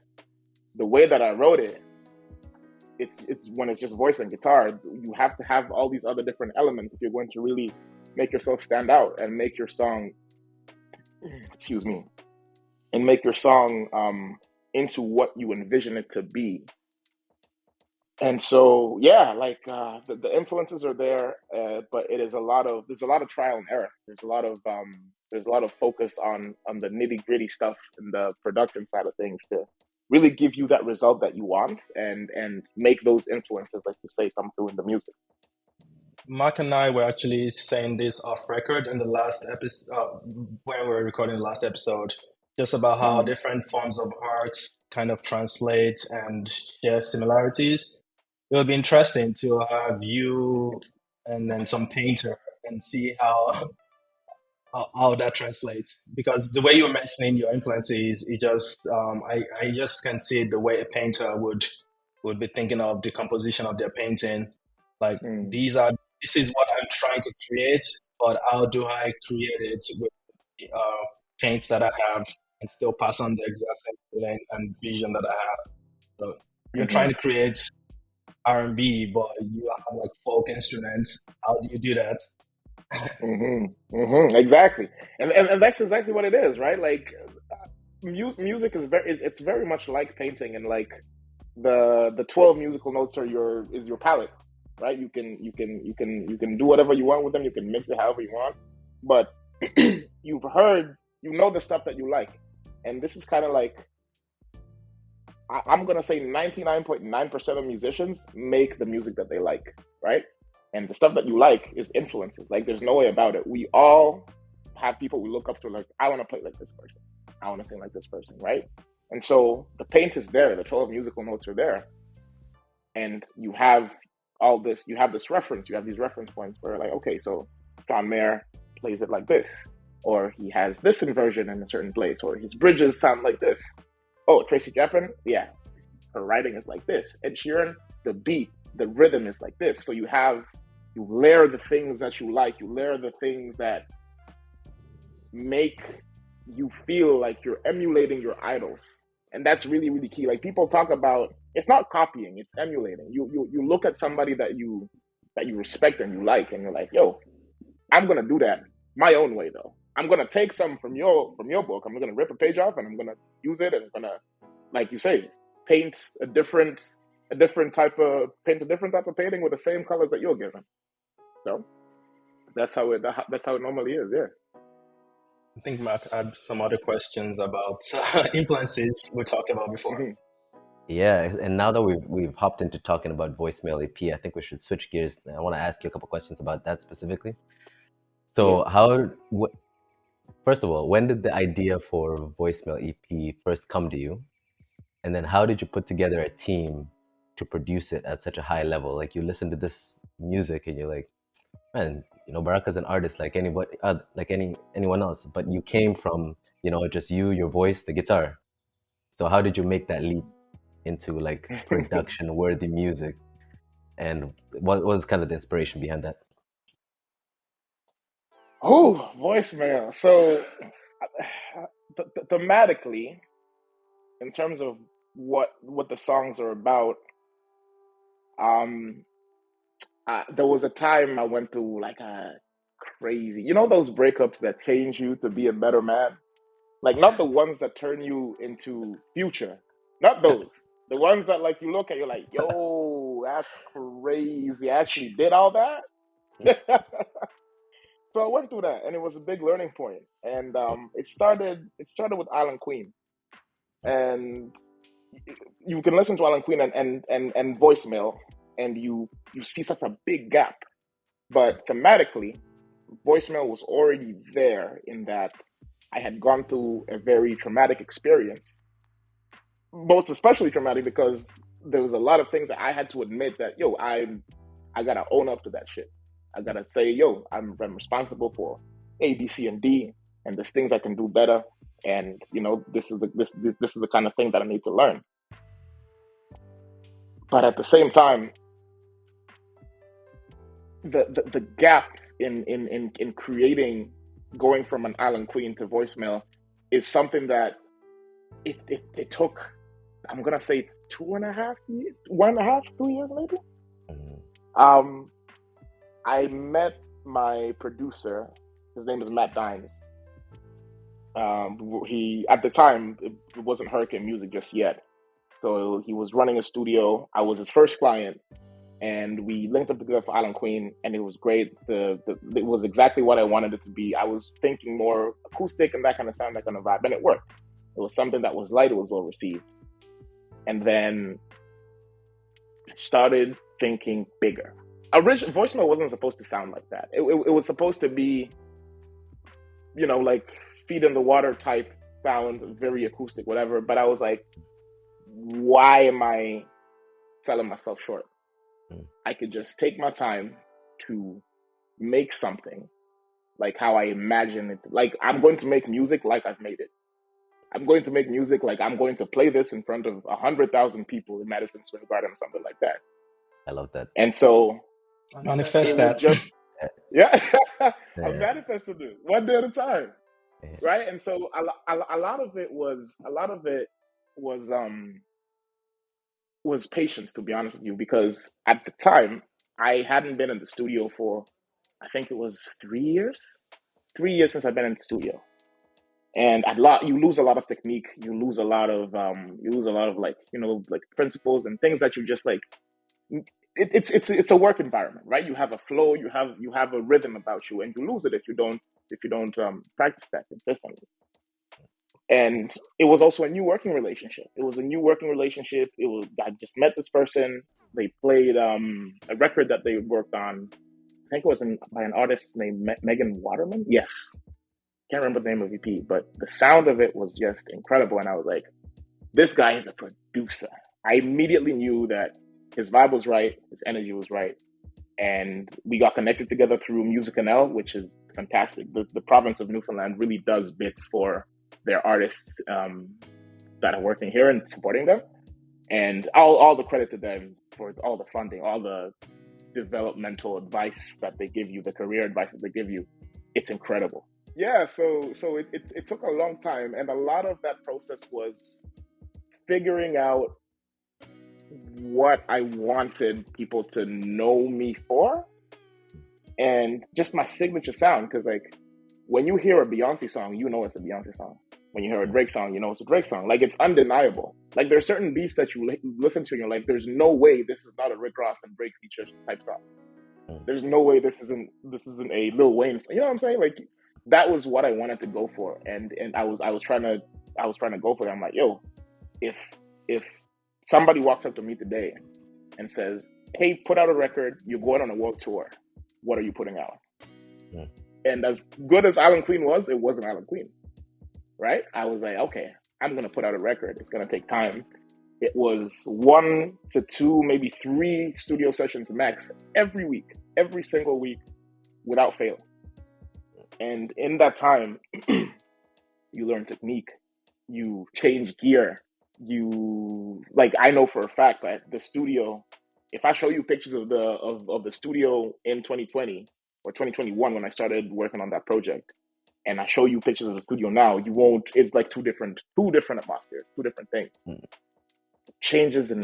the way that I wrote it, it's when it's just voice and guitar. You have to have all these other different elements if you're going to really make yourself stand out and make your song, excuse me, and make your song into what you envision it to be. And so, yeah, like the influences are there, but it is a lot of there's a lot of trial and error. There's a lot of focus on the nitty gritty stuff and the production side of things to really give you that result that you want and make those influences, like you say, come through in the music. Mark and I were actually saying this off record in the last episode, when we were recording the last episode, just about how Hmm. different forms of art kind of translate and share similarities. It would be interesting to have you and then some painter and see how that translates. Because the way you were mentioning your influences, it just I just can see the way a painter would be thinking of the composition of their painting. Like Mm. this is what I'm trying to create, but how do I create it with paint that I have and still pass on the exact same feeling and vision that I have? So you're trying Hmm. to create R&B, but you have like folk instruments. How do you do that? Hmm. Hmm. Exactly, and that's exactly what it is, right? Like music is it's very much like painting, and like the 12 musical notes are your palette, right? You can do whatever you want with them. You can mix it however you want, but you know the stuff that you like, and this is kind of like I'm gonna say 99.9% of musicians make the music that they like, right? And the stuff that you like is influences. Like there's no way about it. We all have people we look up to, like I want to play like this person, I want to sing like this person, right? And so the paint is there, the 12 musical notes are there, and you have this reference, you have these reference points where like, okay, so John Mayer plays it like this, or he has this inversion in a certain place, or his bridges sound like this. Oh, Tracy Chapman, yeah, her writing is like this. Ed Sheeran, the beat, the rhythm is like this. So you layer the things that you like, you layer the things that make you feel like you're emulating your idols. And that's really, really key. Like people talk about it's not copying, it's emulating. You look at somebody that you respect and you like, and you're like, yo, I'm gonna do that my own way though. I'm gonna take some from your book. I'm gonna rip a page off and I'm gonna use it, and I'm gonna, like you say, paint a different type of painting with the same colors that you're given. So that's how it normally is. Yeah. I think Mark had some other questions about influences we talked about before. Hmm. Yeah, and now that we've hopped into talking about voicemail EP, I think we should switch gears. I want to ask you a couple questions about that specifically. Yeah. So, first of all, when did the idea for voicemail EP first come to you? And then how did you put together a team to produce it at such a high level? Like you listen to this music and you're like, man, Baraka's an artist like anybody, like anyone else. But you came from, just you, your voice, the guitar. So how did you make that leap into like production-worthy music? And what was kind of the inspiration behind that? Oh, voicemail. So, thematically, in terms of what the songs are about, um, there was a time I went through like a crazy, those breakups that change you to be a better man. Like not the ones that turn you into Future, not those. The ones that like you look at, you're like, yo, that's crazy. I actually did all that. So I went through that, and it was a big learning point. And it started with Island Queen, and you can listen to Alan Queen and voicemail, and you see such a big gap. But thematically, voicemail was already there in that I had gone through a very traumatic experience, most especially traumatic because there was a lot of things that I had to admit that I gotta own up to that shit. I gotta say, I'm responsible for A, B, C, and D, and there's things I can do better. And this is the kind of thing that I need to learn. But at the same time, the gap in creating, going from an Island Queen to voicemail is something that it took, I'm gonna say 2.5 years, 1.5, 2 years maybe. Mhm. Um, I met my producer. His name is Matt Dines. He at the time it wasn't Hurricane Music just yet, so he was running a studio. I was his first client, and we linked up together for Island Queen, and it was great. It was exactly what I wanted it to be. I was thinking more acoustic and that kind of sound, that kind of vibe, and it worked. It was something that was light. It was well received, and then started thinking bigger. Original voicemail wasn't supposed to sound like that. It was supposed to be, like feet in the water type sound, very acoustic, whatever. But I was like, why am I selling myself short? Mm. I could just take my time to make something like how I imagine it. Like I'm going to make music like I've made it. I'm going to make music like I'm going to play this in front of 100,000 people in Madison Square Garden, something like that. I love that. And so it Manifest was that. just, Yeah, yeah, I yeah, manifested it one day at a time, yeah. right? And so a lot of it was patience, to be honest with you, because at the time I hadn't been in the studio for, I think it was 3 years, 3 years since I've been in the studio. And you lose a lot of technique, you lose a lot of like, like principles and things that you just like, it's a work environment, right? You have a flow, you have a rhythm about you, and you lose it if you don't practice that consistently. And it was also a new working relationship. It was a new working relationship. I just met this person. They played a record that they worked on. I think it was by an artist named Megan Waterman. Yes, can't remember the name of EP, but the sound of it was just incredible. And I was like, this guy is a producer. I immediately knew that his vibe was right, his energy was right, and we got connected together through Music NL, which is fantastic. The province of Newfoundland really does bits for their artists that are working here and supporting them, and all the credit to them for all the funding, all the developmental advice that they give you, the career advice that they give you. It's incredible. Yeah, so it took a long time, and a lot of that process was figuring out what I wanted people to know me for, and just my signature sound. Because like when you hear a Beyonce song, you know it's a Beyonce song. When you hear a Drake song, you know it's a Drake song. Like it's undeniable. Like there's certain beats that you listen to, and you're like, there's no way this is not a Rick Ross and Drake feature type song. Mm. There's no way this isn't a Lil Wayne song. You know what I'm saying? Like that was what I wanted to go for, and I was trying to go for it. I'm like, yo, if if somebody walks up to me today and says, "Hey, put out a record. You're going on a world tour. What are you putting out?" Mm. And as good as Island Queen was, it wasn't Island Queen, right? I was like, okay, I'm gonna put out a record. It's gonna take time. It was 1 to 2, maybe 3 studio sessions max every week, every single week, without fail. And in that time, you learn technique, you change gear, you like. I know for a fact that the studio. If I show you pictures of the studio in 2020 or 2021 when I started working on that project, and I show you pictures of the studio now, you won't. It's like two different atmospheres, two different things. Mm. Changes in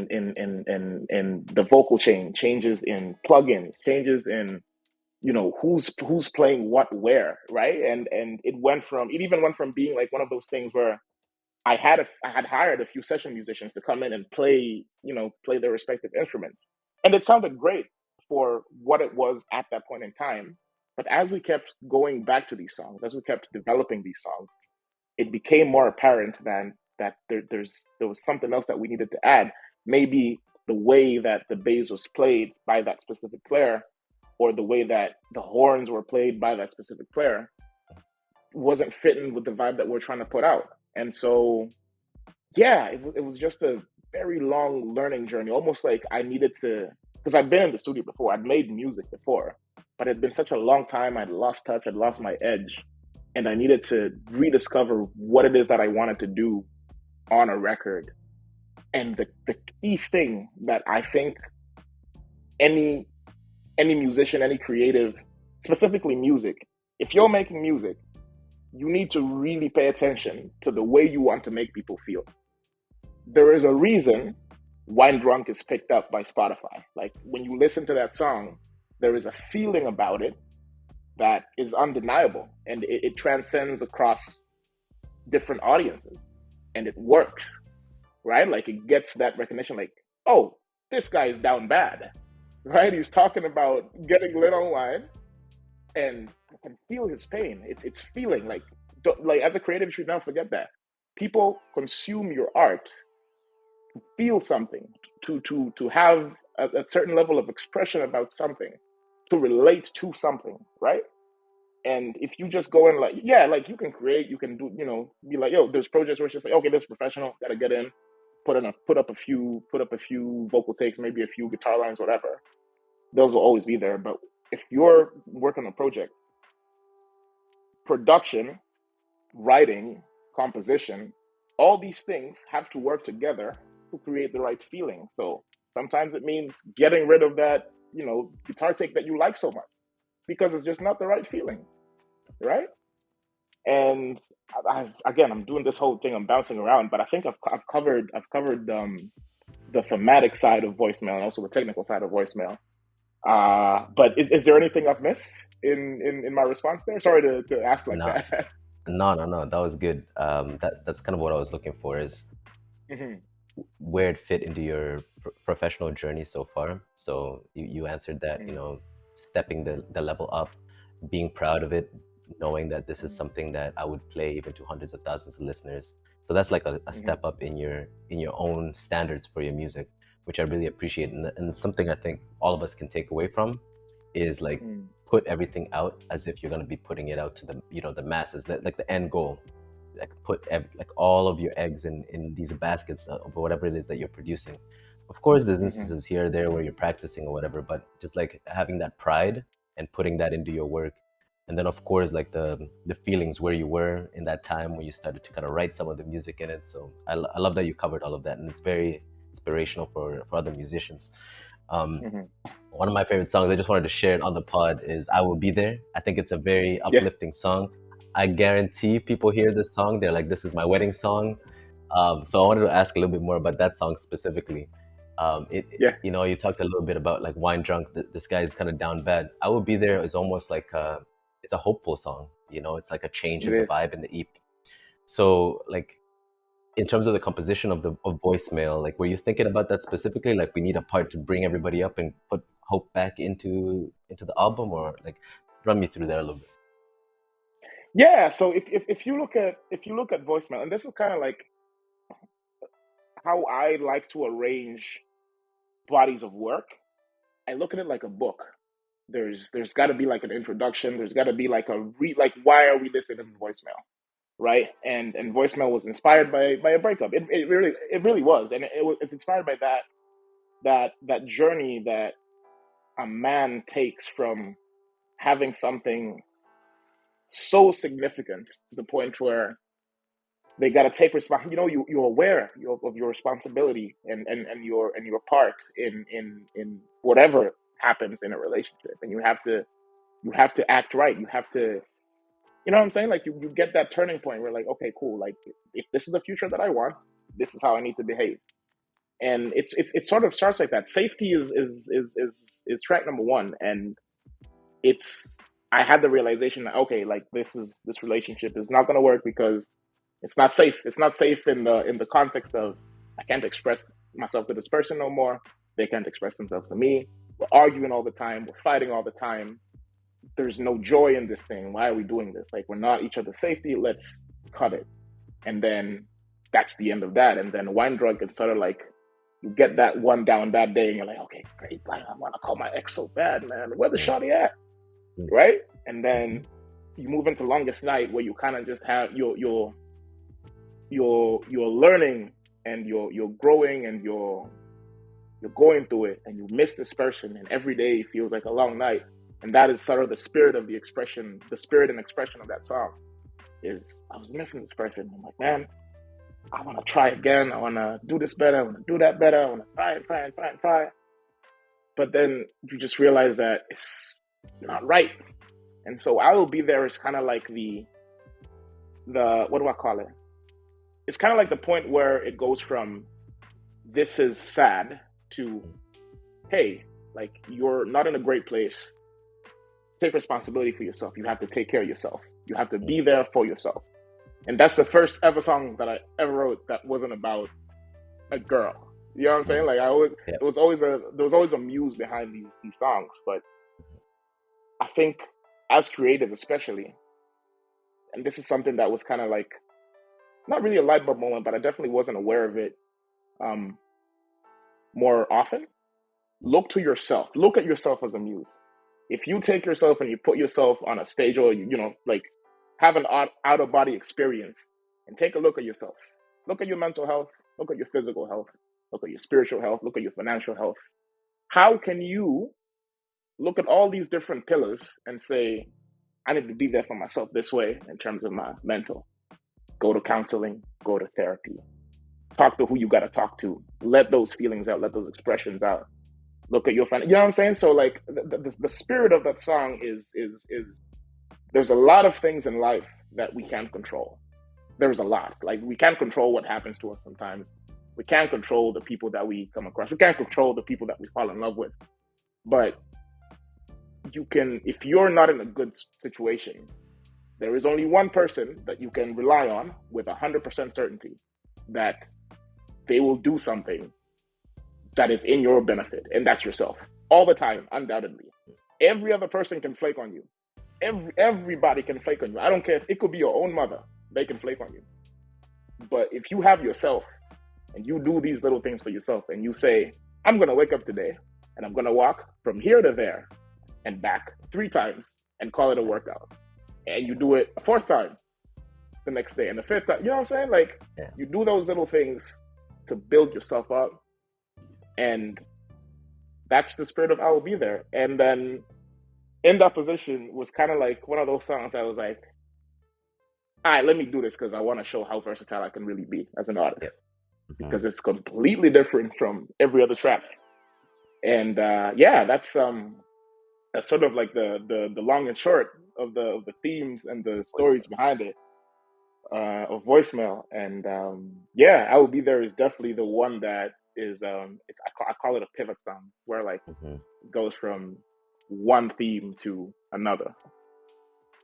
the vocal chain, changes in plugins, changes in who's playing what where, right? And it even went from being like one of those things where I had hired a few session musicians to come in and play their respective instruments, and it sounded great for what it was at that point in time. But as we kept going back to these songs, as we kept developing these songs, it became more apparent than that there was something else that we needed to add. Maybe the way that the bass was played by that specific player, or the way that the horns were played by that specific player, wasn't fitting with the vibe that we're trying to put out. And so, yeah, it was just a very long learning journey. Almost like I needed to, because I've been in the studio before, I'd made music before, but it'd been such a long time. I'd lost touch, I'd lost my edge, and I needed to rediscover what it is that I wanted to do on a record. And the key thing that I think any any musician, any creative, specifically music, if you're making music, you need to really pay attention to the way you want to make people feel. There is a reason Wine Drunk is picked up by Spotify. Like when you listen to that song, there is a feeling about it that is undeniable, and it transcends across different audiences, and it works, right? Like it gets that recognition, like, oh, this guy is down bad, right? He's talking about getting lit online, and I can feel his pain. It's feeling like, like as a creative, you should never forget that people consume your art to feel something, to have a certain level of expression about something, to relate to something, right? And if you just go in like, yeah, like you can create, you can do, be like, yo, there's projects where it's just like, okay, this is professional, gotta get in, put up a few vocal takes, maybe a few guitar lines, whatever. Those will always be there. But if you're working on a project, production, writing, composition, all these things have to work together to create the right feeling. So sometimes it means getting rid of that, guitar take that you like so much because it's just not the right feeling, right? And again, I'm doing this whole thing, I'm bouncing around, but I think I've covered the thematic side of voicemail and also the technical side of voicemail. But is there anything I've missed in my response there? Sorry to ask like No, that. no. That was good. That's kind of what I was looking for, is Hmm. where it fit into your professional journey so far. So you answered that, Hmm. stepping the level up, being proud of it, knowing that this is something that I would play even to hundreds of thousands of listeners. So that's like a Hmm. step up in your own standards for your music, which I really appreciate. And something I think all of us can take away from is like Hmm. put everything out as if you're going to be putting it out to the masses, that like the end goal, like like all of your eggs in these baskets of whatever it is that you're producing. Of course, there's Hmm. instances here or there where you're practicing or whatever, but just like having that pride and putting that into your work. And then of course, like the feelings where you were in that time when you started to kind of write some of the music in it. So I love that you covered all of that, and it's very inspirational for other musicians. um Hmm. One of my favorite songs, I just wanted to share it on the pod, is I Will Be There. I think it's a very Yeah. uplifting song. I guarantee people hear this song, they're like, this is my wedding song. So I wanted to ask a little bit more about that song specifically. Yeah. You talked a little bit about like Wine Drunk. This guy is kind of down bad. I Will Be There is almost like it's a hopeful song. It's like a change It in the is. vibe in the EP. So like in terms of the composition of voicemail, like were you thinking about that specifically? Like we need a part to bring everybody up and put hope back into the album, or like run me through that a little bit. Yeah. So if you look at voicemail, and this is kind of like how I like to arrange bodies of work. I look at it like a book. There's got to be like an introduction. There's got to be like like, why are we listening to voicemail? right? And voicemail was inspired by a breakup. It really was, and it's inspired by that journey that a man takes from having something so significant to the point where they got to take responsibility. You're aware of your responsibility and your part in whatever happens in a relationship, and you have to act right. You have to, you know what I'm saying? Like you get that turning point where like, okay, cool. Like if this is the future that I want, this is how I need to behave. And it sort of starts like that. Safety is track number one, and it's I had the realization that okay, like this relationship is not going to work because it's not safe. It's not safe in the context of I can't express myself to this person no more. They can't express themselves to me. We're arguing all the time. We're fighting all the time. There's no joy in this thing. Why are we doing this? Like we're not each other's safety. Let's cut it. And then that's the end of that. And then wine drug is sort of like you get that one down bad day and you're like, okay, great. Like, I want to call my ex so bad, man. Where the shawty at? Right? And then you move into longest night where you kind of just have you're learning and you're growing and you're going through it and you miss this person and every day feels like a long night. And that is sort of the spirit of the expression, the spirit and expression of that song is I was missing this person. I'm like, man, I want to try again. I want to do this better. I want to do that better. I want to try. But then you just realize that it's not right. And so I Will Be There is kind of like the what do I call it? It's kind of like the point where it goes from this is sad to, hey, like you're not in a great place. Take responsibility for yourself. You have to take care of yourself. You have to be there for yourself. And that's the first ever song that I ever wrote that wasn't about a girl. You know what I'm saying? Like there was always a muse behind these songs. But I think as creative, especially, and this is something that was kind of like not really a light bulb moment, but I definitely wasn't aware of it more often. Look to yourself. Look at yourself as a muse. If you take yourself and you put yourself on a stage or like have an out of body experience and take a look at yourself. Look at your mental health. Look at your physical health. Look at your spiritual health. Look at your financial health. How can you look at all these different pillars and say, I need to be there for myself this way in terms of my mental? Go to counseling, go to therapy, talk to who you got to talk to, let those feelings out, let those expressions out. Look at your you know what I'm saying? So like the spirit of that song is there's a lot of things in life that we can't control. There's a lot. Like we can't control what happens to us sometimes. We can't control the people that we come across. We can't control the people that we fall in love with. But you can, if you're not in a good situation, there is only one person that you can rely on with 100% certainty that they will do something that is in your benefit, and that's yourself. All the time, undoubtedly. Every other person can flake on you. Everybody can flake on you. I don't care. It could be your own mother. They can flake on you. But if you have yourself and you do these little things for yourself and you say, I'm going to wake up today and I'm going to walk from here to there and back 3 times and call it a workout. And you do it a 4th time the next day and the 5th time. You know what I'm saying? Like you do those little things to build yourself up. And that's the spirit of I Will Be There. And then In That Position was kind of like one of those songs that was like, all right, let me do this because I want to show how versatile I can really be as an artist. Because it's completely different from every other track. And that's sort of like the long and short of the themes and the stories behind it of Voicemail. And I Will Be There is definitely the one that is I call it a pivot song where like it goes from one theme to another.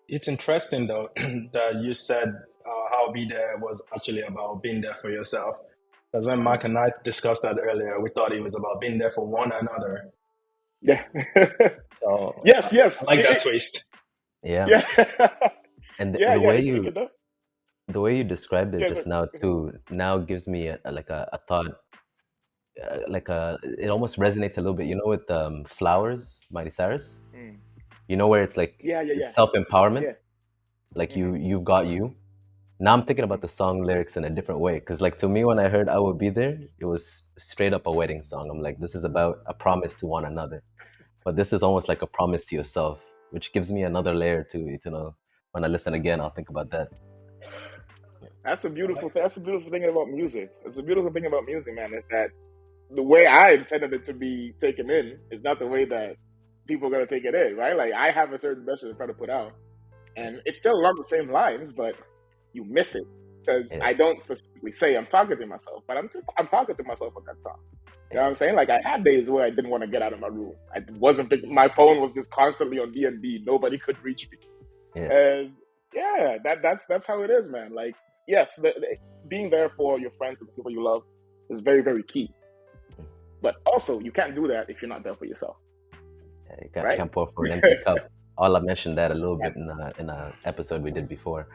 It's interesting though that you said how Be There was actually about being there for yourself. Because when Mark and I discussed that earlier, we thought it was about being there for one another. Yeah. So yes. I like that twist. Yeah. And yeah, the way you described it just now too now gives me a thought, it almost resonates a little bit. You know, with Flowers, Miley Cyrus. You know, where it's like it's self-empowerment. Like you got you. now I'm thinking about the song lyrics in a different way. Because, like, to me, when I heard "I Will Be There," it was straight up a wedding song. I'm like, this is about a promise to one another. But this is almost like a promise to yourself, which gives me another layer to it. When I listen again, I'll think about that. That's a beautiful thing. That's a beautiful thing about music. It's a beautiful thing about music, man, is that the way I intended it to be taken in is not the way that people are gonna take it in, right? Like I have a certain message I'm trying to put out, and it's still along the same lines, but you miss it because Yeah, I don't specifically say I'm talking to myself, but I'm talking to myself with that song. You know what I'm saying? Like I had days where I didn't want to get out of my room. I wasn't. My phone was just constantly on D&D. Nobody could reach me, yeah, and yeah, that's how it is, man. Like yes, being there for your friends and the people you love is very very key. But also, you can't do that if you're not there for yourself, yeah. You right? can't pour from an empty cup. All I mentioned that a little Yeah. bit in a episode we did before.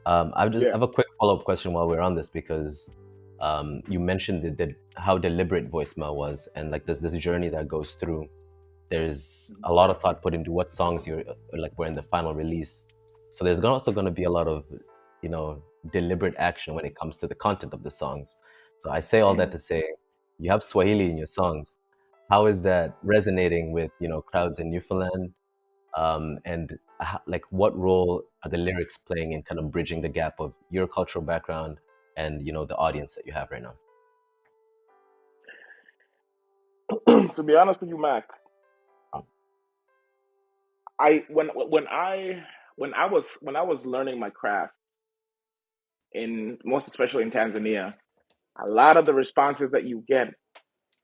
I Yeah. have a quick follow up question while we're on this because you mentioned how deliberate voicemail was, and like there's this journey that goes through. There's a lot of thought put into what songs you're like were in the final release. So there's also going to be a lot of deliberate action when it comes to the content of the songs. So I say all that Mm. to say you have Swahili in your songs. How is that resonating with crowds in Newfoundland? And like what role are the lyrics playing in kind of bridging the gap of your cultural background and the audience that you have right now? To be honest with you, Mac, I when I was learning my craft in most especially in Tanzania, a lot of the responses that you get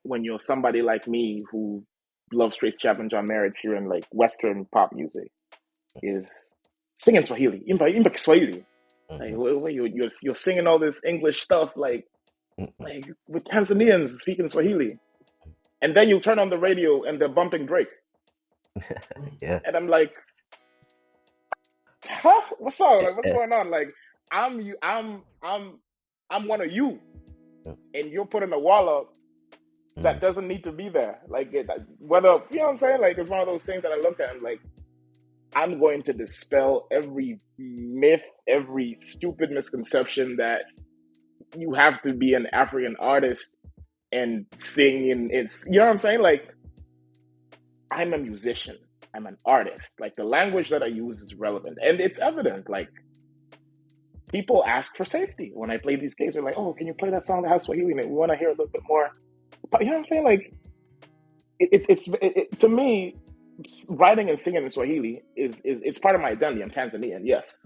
when you're somebody like me who loves Trace Chapman, John Merritt here in like Western pop music is singing Swahili, imba Kiswahili. Like Mm-hmm. you're singing all this English stuff Mm-hmm. like with Tanzanians speaking Swahili, and then you turn on the radio and they're bumping Drake, Yeah. and I'm like, huh? What's up? Like what's Yeah. going on? Like I'm you, I'm one of you, and you're putting a wall up that Mm-hmm. doesn't need to be there. Like whether you know what I'm saying? Like it's one of those things that I looked at and like I'm going to dispel every myth, every stupid misconception that you have to be an African artist and sing and it's you know what I'm saying? Like I'm a musician. I'm an artist. Like the language that I use is relevant. And it's evident. Like people ask for safety. When I play these gigs, they're like, oh, can you play that song that has Swahili in it? We want to hear a little bit more. But you know what I'm saying? Like to me, writing and singing in Swahili is it's part of my identity. I'm Tanzanian, yes.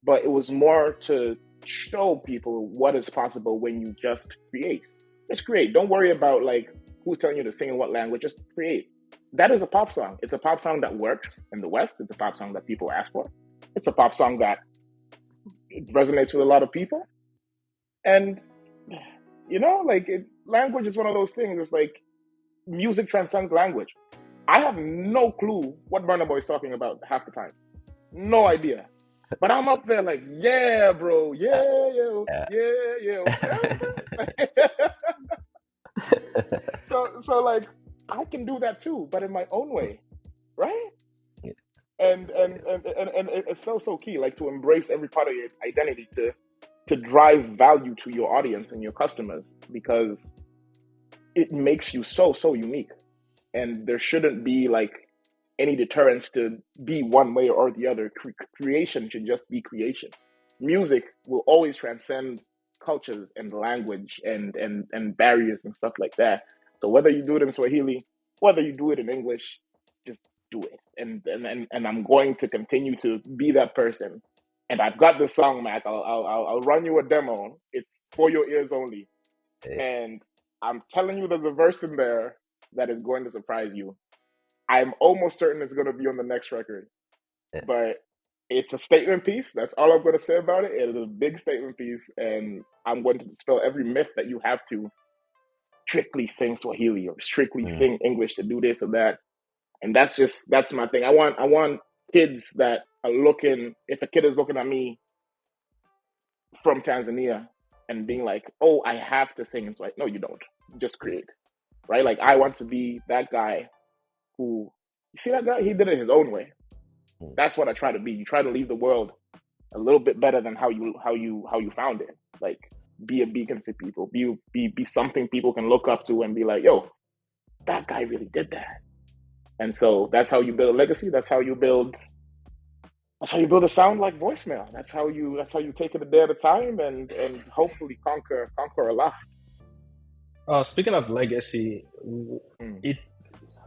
But it was more to show people what is possible when you just create. Just create. Don't worry about like who's telling you to sing in what language. Just create. That is a pop song. It's a pop song that works in the West. It's a pop song that people ask for. It's a pop song that resonates with a lot of people. And like language is one of those things. It's like music transcends language. I have no clue what Burna Boy is talking about half the time. No idea. But I'm up there like, yeah, bro, yeah, yeah, Yeah. yeah, yeah. You know what I'm saying? So like I can do that too, but in my own way, right? And it's so key, like to embrace every part of your identity to drive value to your audience and your customers because it makes you so unique. And there shouldn't be like any deterrence to be one way or the other. Creation should just be creation. Music will always transcend cultures and language and barriers and stuff like that. So whether you do it in Swahili, whether you do it in English, just do it. And I'm going to continue to be that person. And I've got the song, Mac. I'll run you a demo. It's for your ears only. Yeah. And I'm telling you, there's a verse in there that is going to surprise you. I'm almost certain it's going to be on the next record, Yeah. but it's a statement piece. That's all I'm going to say about it. It is a big statement piece, and I'm going to dispel every myth that you have to strictly sing Swahili or strictly Mm. sing English to do this or that. And that's my thing. I want kids that are looking. If a kid is looking at me from Tanzania and being like, "Oh, I have to sing in Swahili," no, you don't. Just create, right? Like I want to be that guy who you see that guy. He did it his own way. Mm. That's what I try to be. You try to leave the world a little bit better than how you found it. Like, be a beacon for people. Be something people can look up to and be like, yo, that guy really did that. And so that's how you build a legacy. That's how you build a sound like voicemail. That's how you take it a day at a time and hopefully conquer a lot. Speaking of legacy, Mm, it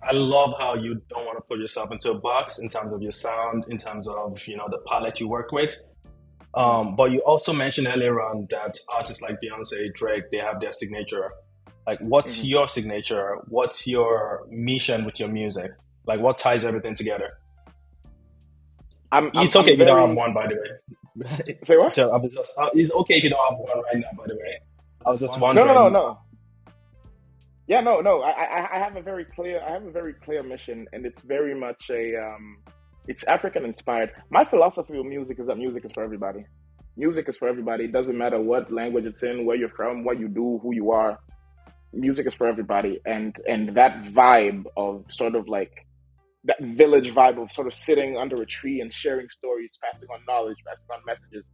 I love how you don't want to put yourself into a box in terms of your sound, in terms of the palette you work with. mm, But you also mentioned earlier on that artists like Beyonce, Drake, they have their signature. Like, what's mhm. your signature? What's your mission with your music? Like, what ties everything together? I'm I'm It's okay I'm if you don't have very one, by the way. say what? It's okay if you don't have one right now, by the way. I was just No, no, no, wondering. no. Yeah, no, no. I have a very clear mission, and it's very much it's African inspired. My philosophy of music is that music is for everybody. Music is for everybody. It doesn't matter what language it's in, where you're from, what you do, who you are. Music is for everybody, and that vibe of sort of like that village vibe of sort of sitting under a tree and sharing stories, passing on knowledge, passing on messages.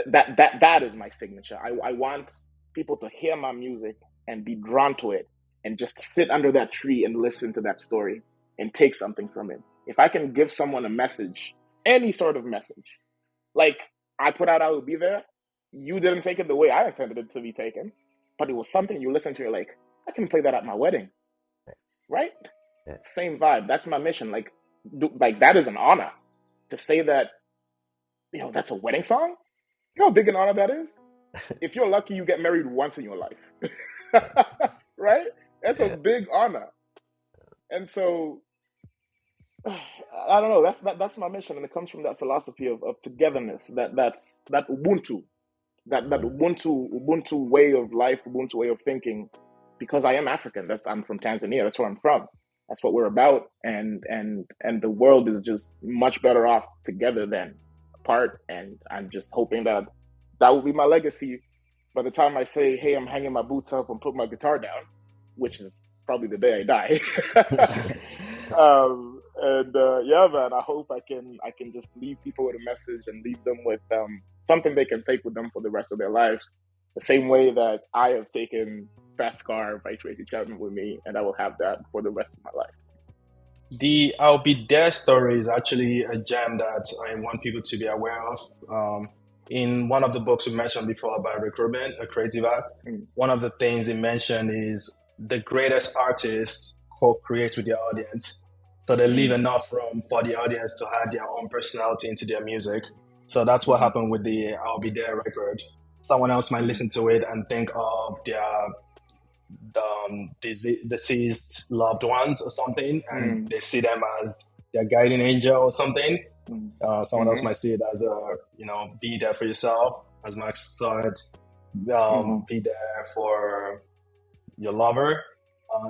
That is my signature. I want people to hear my music and be drawn to it and just sit under that tree and listen to that story and take something from it. If I can give someone a message, any sort of message, like I put out, I will be there. You didn't take it the way I intended it to be taken, but it was something you listened to. You're like, I can play that at my wedding, right? Yeah. Same vibe. That's my mission. Like that is an honor to say that. That's a wedding song. You know how big an honor that is? If you're lucky, you get married once in your life, right? That's a Yeah. big honor. And so, I don't know. That's my mission, and it comes from that philosophy of togetherness. That Ubuntu, that Mhm. Ubuntu way of life, Ubuntu way of thinking. Because I am African. I'm from Tanzania. That's where I'm from. That's what we're about, and the world is just much better off together than apart. And I'm just hoping that will be my legacy by the time I say, "Hey, I'm hanging my boots up and put my guitar down," which is probably the day I die. And yeah, man, I hope I can just leave people with a message and leave them with something they can take with them for the rest of their lives. The same way that I have taken Fast Car by Tracy Chapman with me, and I will have that for the rest of my life. The I'll Be There story is actually a gem that I want people to be aware of. In one of the books we mentioned before about recruitment, A Creative Act, Mm, one of the things he mentioned is the greatest artists co-create with their audience. So they leave mm, enough room for the audience to add their own personality into their music. So that's what mm, happened with the I'll Be There record. Someone else might mm, listen to it and think of their deceased loved ones or something, and mm, they see them as their guiding angel or something. mm, Someone else mm, might see it as be there for yourself, as Max saw it, mm, be there for your lover.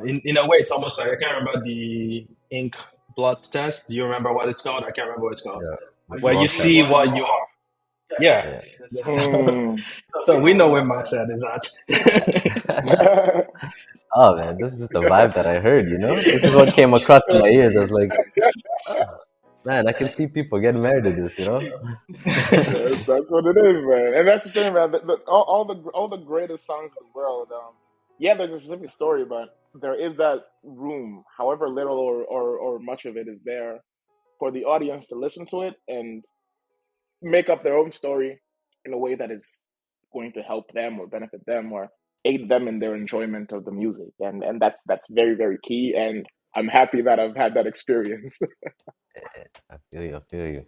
In a way, it's almost like I can't remember the ink blood test. Do you remember what it's called? I can't remember what it's called. Yeah. Where you Rorschach. see what you are. Yeah. Yeah. So, mm. so we know where Max at is at. Oh man, this is just a vibe that I heard, you know? This is what came across in my ears. I was like, oh, man, I can see people getting married to this, you know? That's what it is, man. And that's the thing, man. All the greatest songs in the world. Yeah, there's a specific story, but there is that room, however little or much of it is there, for the audience to listen to it and make up their own story in a way that is going to help them or benefit them or aid them in their enjoyment of the music. And that's very, very key. And I'm happy that I've had that experience. I feel you. I feel you.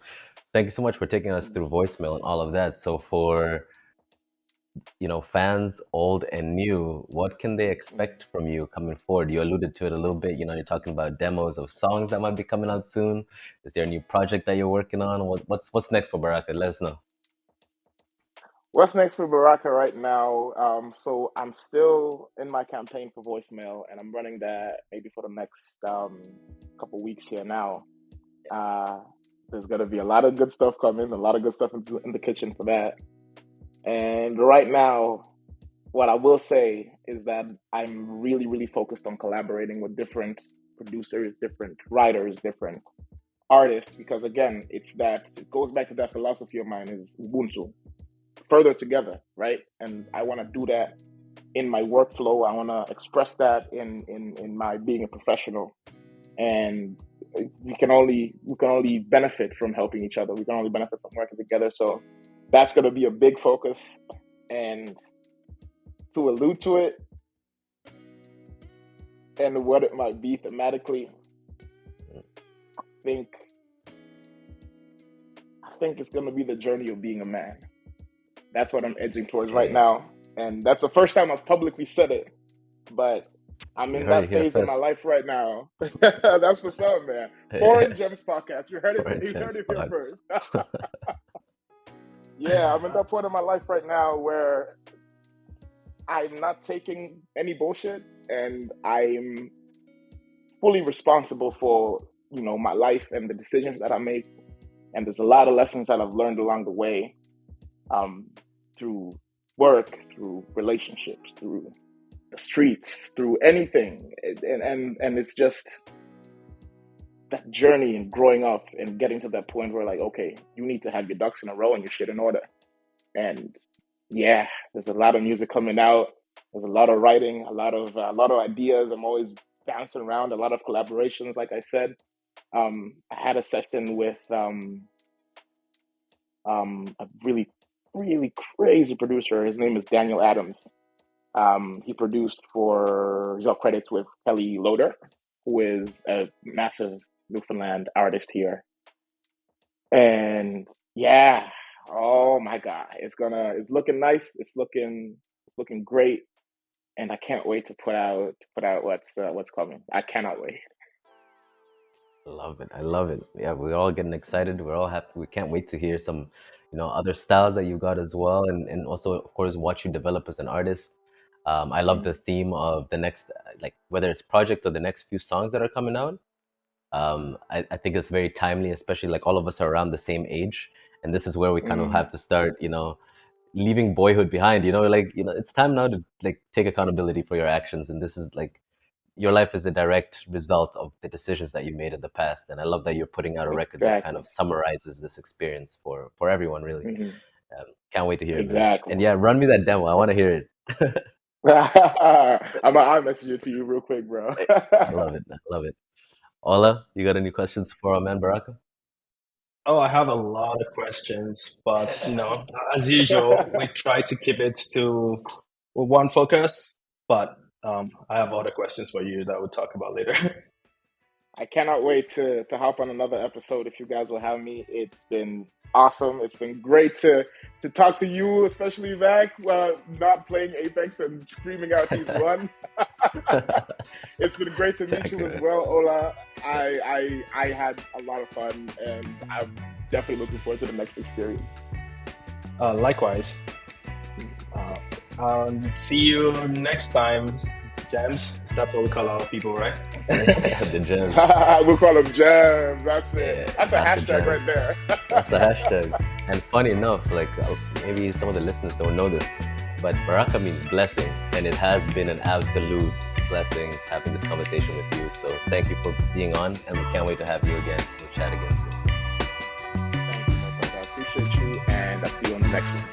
Thank you so much for taking us through voicemail and all of that. So for, fans old and new, what can they expect from you coming forward? You alluded to it a little bit. You're talking about demos of songs that might be coming out soon. Is there a new project that you're working on? What's next for Baraka? Let us know. What's next for Baraka right now? So I'm still in my campaign for voicemail, and I'm running that maybe for the next couple weeks here now. Uh, there's gonna be a lot of good stuff coming, a lot of good stuff in the kitchen for that. And right now, what I will say is that I'm really, really focused on collaborating with different producers, different writers, different artists, because again, it goes back to that philosophy of mine, is Ubuntu, further together, right? And I want to do that in my workflow. I want to express that in my being a professional, and we can only benefit from helping each other. We can only benefit from working together. So that's going to be a big focus. And to allude to it and what it might be thematically, think I think it's going to be the journey of being a man. That's what I'm edging towards right Okay. now, and that's the first time I've publicly said it. But I'm You in heard it that here phase in my first. life right now. That's what's up, man. Foreign Gems podcast. You heard it. Foreign You heard Gems it here Pod. first. Yeah, I'm in that point in my life right now where I'm not taking any bullshit, and I'm fully responsible for my life and the decisions that I make. And there's a lot of lessons that I've learned along the way, um, through work, through relationships, through the streets, through anything. And it's just that journey and growing up and getting to that point where, like, okay, you need to have your ducks in a row and your shit in order. And yeah, there's a lot of music coming out. There's a lot of writing, a lot of ideas. I'm always bouncing around. A lot of collaborations, like I said. I had a session with a really, really crazy producer. His name is Daniel Adams. He's got credits with Kelly Loader, who is a massive Newfoundland artist here. And yeah, oh my God, it's looking nice. It's looking great, and I can't wait to put out what's coming. I cannot wait. I love it. I love it. Yeah, we're all getting excited. We're all happy. We can't wait to hear some, other styles that you got as well, and also, of course, watch you develop as an artist. I love the Mm, theme of the next, like whether it's project or the next few songs that are coming out. I think it's very timely, especially like all of us are around the same age, and this is where we kind of mm, have to start, leaving boyhood behind. Like it's time now to like take accountability for your actions, and this is like your life is the direct result of the decisions that you made in the past. And I love that you're putting out a record that kind exactly. of summarizes this experience for everyone, really. Hmm. Can't wait to hear it, man. Exactly. And yeah, run me that demo. I want to hear it. I'll message it to you real quick, bro. I love it. I love it. Ola, you got any questions for our man Baraka? Oh, I have a lot of questions, but as usual, we try to keep it to one focus. But I have other questions for you that we'll talk about later. I cannot wait to hop on another episode if you guys will have me. It's been awesome. It's been great to talk to you, especially back not playing Apex and screaming out he's won. It's been great to meet Thank you you, as man. well, Ola. I had a lot of fun, and I'm definitely looking forward to the next experience. Likewise. Uh, See you next time, James. That's what we call our people, right? The gems. We'll call them gems. That's it. Yeah, That's a got the hashtag gems. right there. That's the hashtag. And funny enough, like maybe some of the listeners don't know this, but Baraka means blessing, and it has been an absolute blessing having this conversation with you. So thank you for being on, and we can't wait to have you again. We'll chat again soon. Thank you, my brother. I appreciate you, and I'll see you on the next one.